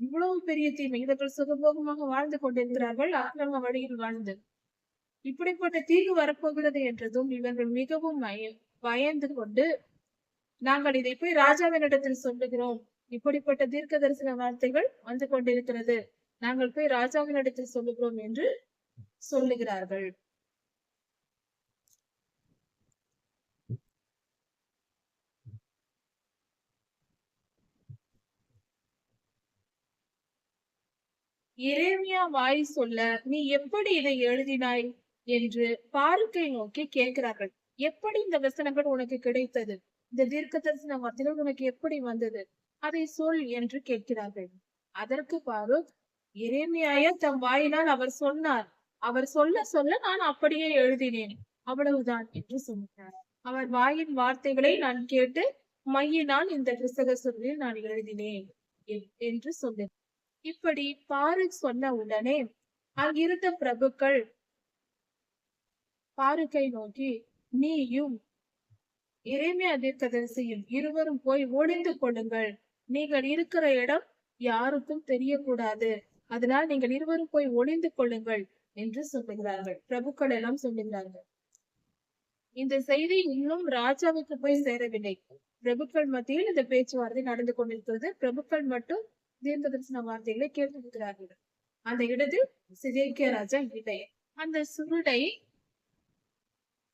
இவ்வளவு பெரிய தீமை. இவர்கள் சுகபோகமாக வாழ்ந்து கொண்டிருக்கிறார்கள், அக்கிரம வழியில் வாழ்ந்து. இப்படிப்பட்ட தீங்கு வரப்போகிறது என்றதும் இவர்கள் மிகவும் பயந்து கொண்டு, நாங்கள் இதை போய் ராஜாவினிடத்தில் சொல்லுகிறோம், இப்படிப்பட்ட தீர்க்க தரிசன வார்த்தைகள் வந்து கொண்டிருக்கிறது, நாங்கள் போய் ராஜாவினிடத்தில் சொல்லுகிறோம் என்று சொல்லுகிறார்கள். எரேமியா வாய் சொல்ல, நீ எப்படி இதை எழுதினாய் என்று பாருக்கை நோக்கி கேட்கிறார்கள். எப்படி இந்த வசனங்கள் உனக்கு கிடைத்தது? இந்த தீர்க்கதரிசன வார்த்தைகள் உனக்கு எப்படி வந்தது? அதை சொல் என்று கேட்கிறார்கள். அதற்கு பாருக், எரேமியாய தம் வாயினால் அவர் சொன்னார். அவர் சொல்ல சொல்ல நான் அப்படியே எழுதினேன். அவ்வளவுதான் என்று சொன்னார். அவர் வாயின் வார்த்தைகளை நான் கேட்டு மையினால் இந்த கிறிஸ்தக சொல்லில் நான் எழுதினேன் என்று சொன்னேன். இப்படி பாருக் சொன்ன உடனே அங்கிருந்த பிரபுக்கள் பாருக்கை நோக்கி, நீயும் எரேமியா தீர்க்கதரிசியும் இருவரும் போய் ஒளிந்து கொள்ளுங்கள். நீங்கள் இருக்கிற இடம் யாருக்கும் தெரியக்கூடாது. அதனால் நீங்கள் இருவரும் போய் ஒளிந்து கொள்ளுங்கள் என்று சொல்லுகிறார்கள். பிரபுக்கள் எல்லாம் சொல்லுகிறார்கள். இந்த செய்தி இன்னும் ராஜாவுக்கு போய் சேரவில்லை. பிரபுக்கள் மத்தியில் இந்த பேச்சுவார்த்தை நடந்து கொண்டிருக்கிறது. பிரபுக்கள் மட்டும் தீர்க்க தரிசன வார்த்தைகளை கேட்டிருக்கிறார்கள். அந்த இடத்தில் சிதேக்கியா ராஜா இல்லை. அந்த சுருளை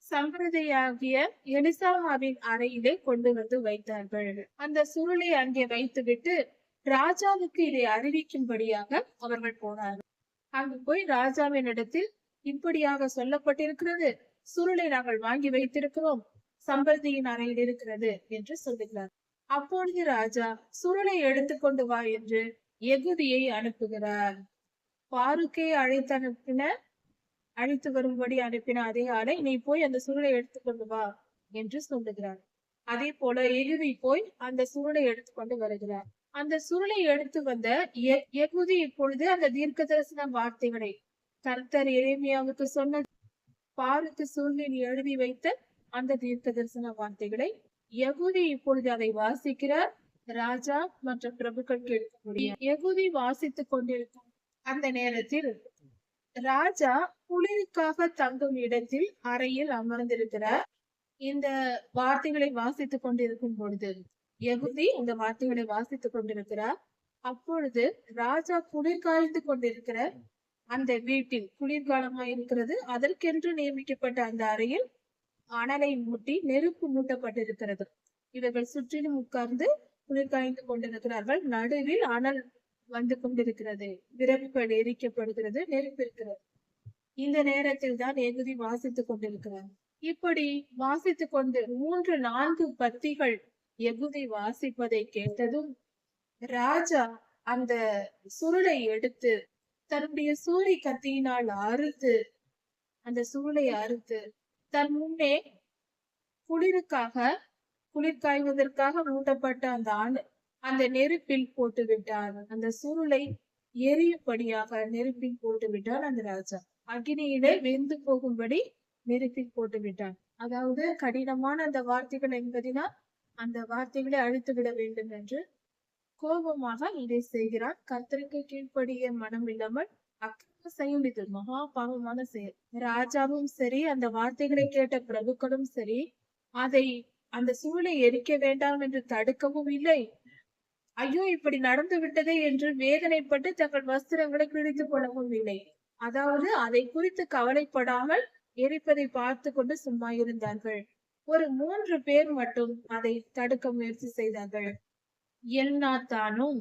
சம்பிரதையாகிய எலிசாவின் அறையிலே கொண்டு வந்து வைத்தார்கள். அந்த சுருளை அங்கே வைத்துவிட்டு ராஜாவுக்கு இதை அறிவிக்கும்படியாக அவர்கள் போனார்கள். அங்கு போய் ராஜாவின் இடத்தில் இப்படியாக சொல்லப்பட்டிருக்கிறது, சுருளை நாங்கள் வாங்கி வைத்திருக்கிறோம், சம்பிரதியின் அறையில் இருக்கிறது என்று சொல்லுகிறார். அப்பொழுது ராஜா சுருளை எடுத்துக்கொண்டு வா என்று எகுதியை அனுப்புகிறார். பாருக்கை அழைத்து வரும்படி அனுப்பின அதே ஆளை, நீ போய் அந்த சுருளை எடுத்துக்கொண்டு வா என்று சொல்லுகிறார். அதே போல எகுதி போய் அந்த சுருளை எடுத்துக்கொண்டு வருகிறார். அந்த சுருளை எடுத்து வந்த எகுதி இப்பொழுது அந்த தீர்க்க தரிசன வார்த்தைகளை கர்த்தர் எரேமியாவுக்கு சொன்ன பாருக்கு சூழ்நிலை எழுதி வைத்த அந்த தீர்க்க தரிசன வார்த்தைகளை யகுதி இப்பொழுது அதை வாசிக்கிறார். ராஜா மற்ற பிரபுக்கள் கேட்க முடியும். யகுதி வாசித்துக் கொண்டிருக்கும் அந்த நேரத்தில் ராஜா குளிருக்காக தங்கும் இடத்தில் அறையில் அமர்ந்திருக்கிறார். இந்த வார்த்தைகளை வாசித்துக் கொண்டிருக்கும் பொழுது யகுதி இந்த வார்த்தைகளை வாசித்துக் கொண்டிருக்கிறார். அப்பொழுது ராஜா குளிர் காய்ந்து கொண்டிருக்கிற அந்த வீட்டில், குளிர்காலமா இருக்கிறது, அதற்கென்று நியமிக்கப்பட்ட அந்த அறையில் அனலை மூட்டி நெருப்பு மூட்டப்பட்டிருக்கிறது. இவர்கள் சுற்றிலும் உட்கார்ந்து குளிர் காய்ந்து கொண்டிருக்கிறார்கள். நடுவில் அனல் வந்து கொண்டிருக்கிறது, விறகுகள் எரிக்கப்படுகிறது, நெருப்பு இருக்கிறது. இந்த நேரத்தில் தான் எகுதி வாசித்துக் கொண்டிருக்கிறார். இப்படி வாசித்துக் கொண்டு 3-4 பத்திகள் எகுதி வாசிப்பதை கேட்டதும் ராஜா அந்த சுருளை எடுத்து தன்னுடைய சூரி கத்தியினால் அறுத்து, அந்த சுருளை அறுத்து தன் முன்னே குளிர் காய்வதற்காக மூட்டப்பட்ட அந்த நெருப்பில் போட்டு விட்டார். அந்த சுருளை எரியும்படியாக நெருப்பில் போட்டு விட்டார் அந்த ராஜா. அக்னியிலே வெந்து போகும்படி நெருப்பில் போட்டு விட்டார். அதாவது கடினமான அந்த வார்த்தைகள் என்பதினால் அந்த வார்த்தைகளை அழித்து விட வேண்டும் என்று கோபமாக இதை செய்கிறார். கர்த்தருக்கு கீழ்ப்படிய மனம் இல்லாமல் அக்கிரம செயல், இது மகா பாவமான செயல். ராஜாவும் சரி, அந்த வார்த்தைகளை கேட்ட பிரபுக்களும் சரி, அதை அந்த சூளை எரிக்க வேண்டாம் என்று தடுக்கவும் இல்லை. ஐயோ இப்படி நடந்து விட்டதே என்று வேதனைப்பட்டு தங்கள் வஸ்திரங்களை கிழித்துக் கொள்ளவும் இல்லை. அதாவது அதை குறித்து கவலைப்படாமல் எரிப்பதை பார்த்து கொண்டு சும்மா இருந்தார்கள். ஒரு 3 பேர் மட்டும் அதை தடுக்க முயற்சி செய்தார்கள். எல்நாத்தானும்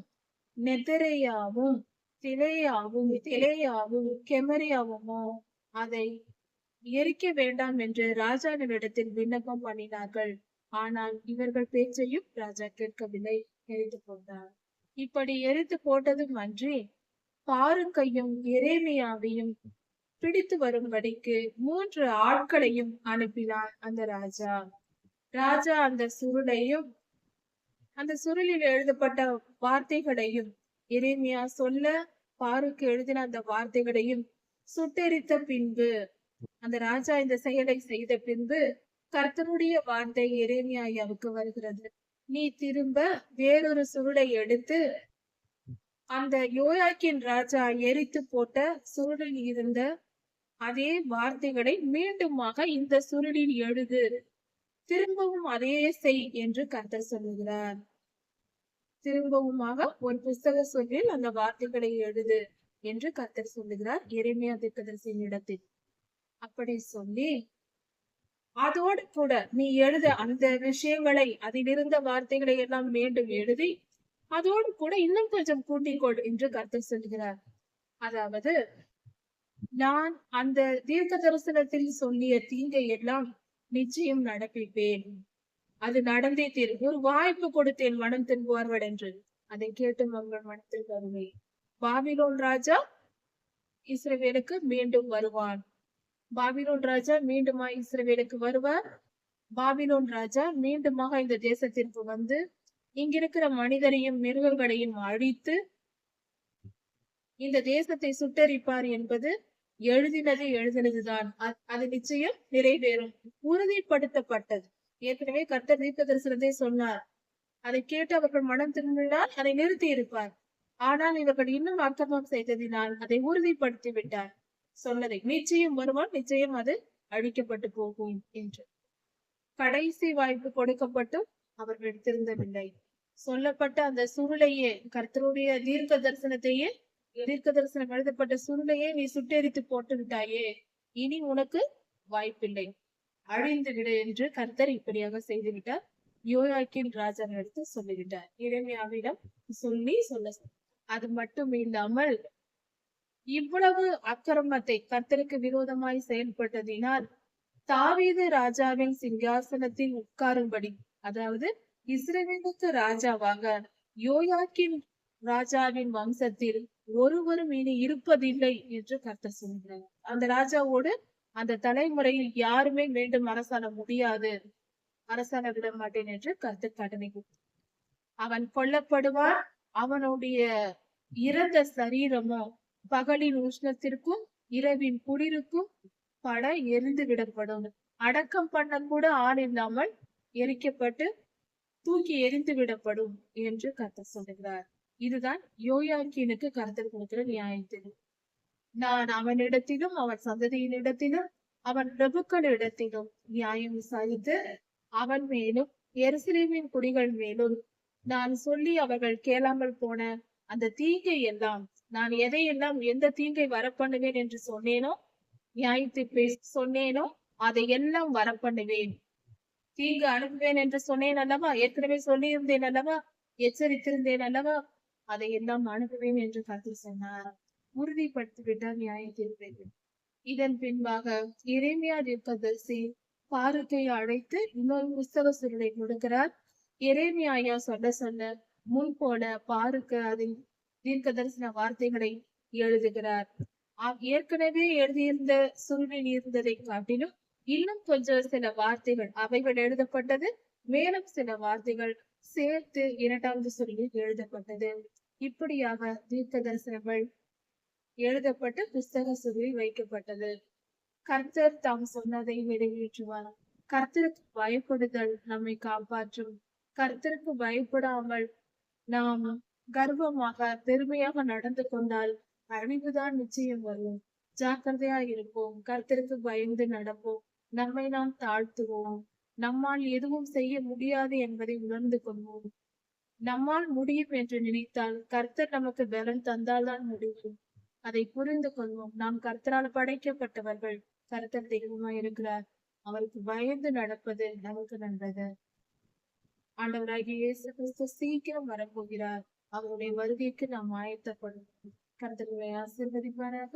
நெதரேயாவும் திலேயாவும் கெமரியாவுமோ அதை எரிக்க வேண்டாம் என்று ராஜாவினிடத்தில் விண்ணப்பம் பண்ணினார்கள். ஆனால் இவர்கள் பேச்சையும் ராஜா கேட்கவில்லை, எரித்து போட்டார். இப்படி எரித்து போட்டதும் அன்றி பாருக்கையும் எரேமியாவையும் பிடித்து வரும்படிக்கு 3 ஆட்களையும் அனுப்பினார் அந்த ராஜா. ராஜா அந்த சுருளையும் அந்த சுருளில் எழுதப்பட்ட வார்த்தைகளையும், எரேமியா சொல்ல பாருக்கு எழுதின அந்த வார்த்தைகளையும் சுட்டெரித்த பின்பு, அந்த ராஜா இந்த செயலை செய்த பின்பு கர்த்தருடைய வார்த்தை எரேமியாவுக்கு வருகிறது. நீ திரும்ப வேறொரு சுருளை எடுத்து அந்த யோயாக்கின் ராஜா எரித்து போட்ட சுருளில் இருந்த அதே வார்த்தைகளை மீண்டுமாக இந்த சுருளில் எழுது, திரும்பவும் அதையே செய் என்று கர்த்தர் சொல்லுகிறார். திரும்பவுமாக ஒரு புஸ்தக சொல்லில் அந்த வார்த்தைகளை எழுது என்று கர்த்தர் சொல்லுகிறார் எரேமியா தீர்க்கதரிசியின் இடத்தில். அப்படி சொல்லி அதோடு கூட நீ எழுத அந்த விஷயங்களை, அதிலிருந்த வார்த்தைகளை எல்லாம் மீண்டும் எழுதி அதோடு கூட இன்னும் கொஞ்சம் கூட்டிக்கொள் என்று கர்த்தர் சொல்கிறார். அதாவது நான் அந்த தீர்க்க தரிசனத்தில் சொல்லிய தீங்கை எல்லாம் நிச்சயம் நடப்பிப்பேன். அது நடந்தே தீரும். ஒரு வாய்ப்பு கொடுத்தேன் மனம் திரும்புவார்கள் என்று. அதை கேட்டு அவர்கள் மனத்தில் கருணை. பாபிலோன் ராஜா இஸ்ரவேலுக்கு மீண்டும் வருவான். பாபிலோன் ராஜா மீண்டுமா இஸ்ரவேலுக்கு வருவார். பாபிலோன் ராஜா மீண்டுமாக இந்த தேசத்திற்கு வந்து இங்கிருக்கிற மனிதரையும் மிருகங்களையும் அழித்து இந்த தேசத்தை சுட்டரிப்பார் என்பது எழுதினதுதான். அது நிச்சயம் நிறைவேறும். உறுதிப்படுத்தப்பட்டது. ஏற்கனவே கர்த்தர் தீர்க்க தரிசனத்தை சொன்னார். அதை கேட்டு அவர்கள் மனம் திரும்பினால் அதை நிறுத்தி இருப்பார். ஆனால் இவர்கள் இன்னும் அக்கிரமம் செய்ததினால் அதை உறுதிப்படுத்தி விட்டார். சொன்னதை நிச்சயம் வருவான், நிச்சயம் அது அழிக்கப்பட்டு போகும் என்று. கடைசி வாய்ப்பு கொடுக்கப்பட்டும் அவர்கள் திருந்தவில்லை. சொல்லப்பட்ட அந்த சுருளையே, கர்த்தருடைய தீர்க்க தரிசனத்தையே, தீர்க்க தரிசனம் எழுதப்பட்ட சுருளையே நீ சுட்டெரித்து போட்டு விட்டாயே, இனி உனக்கு வாய்ப்பில்லை, அழிந்து விடு என்று கர்த்தர் இப்படியாக செய்துவிட்டார். யோயாக்கீம் ராஜாவிடத்து சொல்லிவிட்டார். எரேமியாவிடம் சொல்ல அது மட்டும் இல்லாமல் இவ்வளவு அக்கிரமத்தை கர்த்தருக்கு விரோதமாய் செயல்பட்டதினால் தாவீது ராஜாவின் சிங்காசனத்தில் உட்காரும்படி, அதாவது இஸ்ரவேலுக்கு ராஜாவாக யோயாக்கீம் ராஜாவின் வம்சத்தில் ஒருவரும் இனி இருப்பதில்லை என்று கர்த்தர் சொல்கிறார். அந்த ராஜாவோடு அந்த தலைமுறையில் யாருமே மீண்டும் அரசாண முடியாது, அரசாண விட மாட்டேன் என்று கர்த்தர் கட்டளை கொடுத்தார். அவன் கொல்லப்படுவான். அவனுடைய இறந்த சரீரமோ பகலின் உஷ்ணத்திற்கும் இரவின் குளிருக்கும் பட எரிந்து விடப்படும். அடக்கம் பண்ண கூட ஆள் இல்லாமல் எரிக்கப்பட்டு தூக்கி எரிந்து விடப்படும் என்று கர்த்தர் சொல்லுகிறார். இதுதான் யோயாக்கீனுக்கு கர்த்தர் கொடுக்கிற நியாயத்தில். நான் அவனிடத்திலும் அவன் சந்ததியினிடத்திலும் அவன் பிரபுக்களிடத்திலும் நியாயம் விசாரித்து அவன் மேலும் எருசலேமின் குடிகள் மேலும் நான் சொல்லி அவர்கள் கேளாமல் போன அந்த தீங்கை எல்லாம், நான் எதையெல்லாம் எந்த தீங்கை வரப்பண்ணுவேன் என்று சொன்னேனோ, நியாயத்தை பேசி சொன்னேனோ அதையெல்லாம் வரப்பண்ணுவேன். தீங்கு அனுப்புவேன் என்று சொன்னேன் அல்லவா, ஏற்கனவே சொல்லியிருந்தேன் அல்லவா, எச்சரித்திருந்தேன் அல்லவா, அதையெல்லாம் அனுப்புவேன் என்று கர்த்தர் சொன்னார். உறுதிப்படுத்திவிட்டார் நியாய தீர்ப்பை. இதன் பின்பாக எரேமியா தீர்க்கதரிசி பாருக்கை அழைத்து இன்னொரு புஸ்தக சுருளை கொடுக்கிறார். எரேமியா சொல்ல முன் போல பாருக்கு அதில் தீர்க்க தரிசன வார்த்தைகளை எழுதுகிறார். ஏற்கனவே எழுதியிருந்த சுருளில் இருந்ததை காட்டிலும் இன்னும் கொஞ்சம் சில வார்த்தைகள் அவைகள் எழுதப்பட்டது. மேலும் சில வார்த்தைகள் சேர்த்து இரண்டாவது சுருளில் எழுதப்பட்டது. இப்படியாக தீர்க்க தரிசனங்கள் எழுதப்பட்டு புஸ்தக சுருளில் வைக்கப்பட்டது. கர்த்தர் தாம் சொன்னதை நிறைவேற்றுவார். கர்த்தருக்கு பயப்படுதல் நம்மை காப்பாற்றும். கர்த்தருக்கு பயப்படாமல் நாம் கர்வமாக பெருமையாக நடந்து கொண்டால் அழிவுதான் நிச்சயம் வரும். ஜாக்கிரதையா இருப்போம். கர்த்தருக்கு பயந்து நடப்போம். நம்மை நாம் தாழ்த்துவோம். நம்மால் எதுவும் செய்ய முடியாது என்பதை உணர்ந்து கொள்வோம். நம்மால் முடியும் என்று நினைத்தால் கர்த்தர் நமக்கு பலன் தந்தால்தான் முடியும். அதை புரிந்து கொள்வோம். நாம் கர்த்தரால் படைக்கப்பட்டவர்கள். கர்த்தர் தெய்வமாய் இருக்கிறார். அவருக்கு பயந்து நடப்பது நமக்கு நல்லது. ஆண்டவராகிய இயேசு கிறிஸ்து சீக்கிரம் வரப்போகிறார். அவருடைய வருகைக்கு நாம் ஆயத்தப்படும். கர்த்தரை ஆசீர்வதிப்பாராக.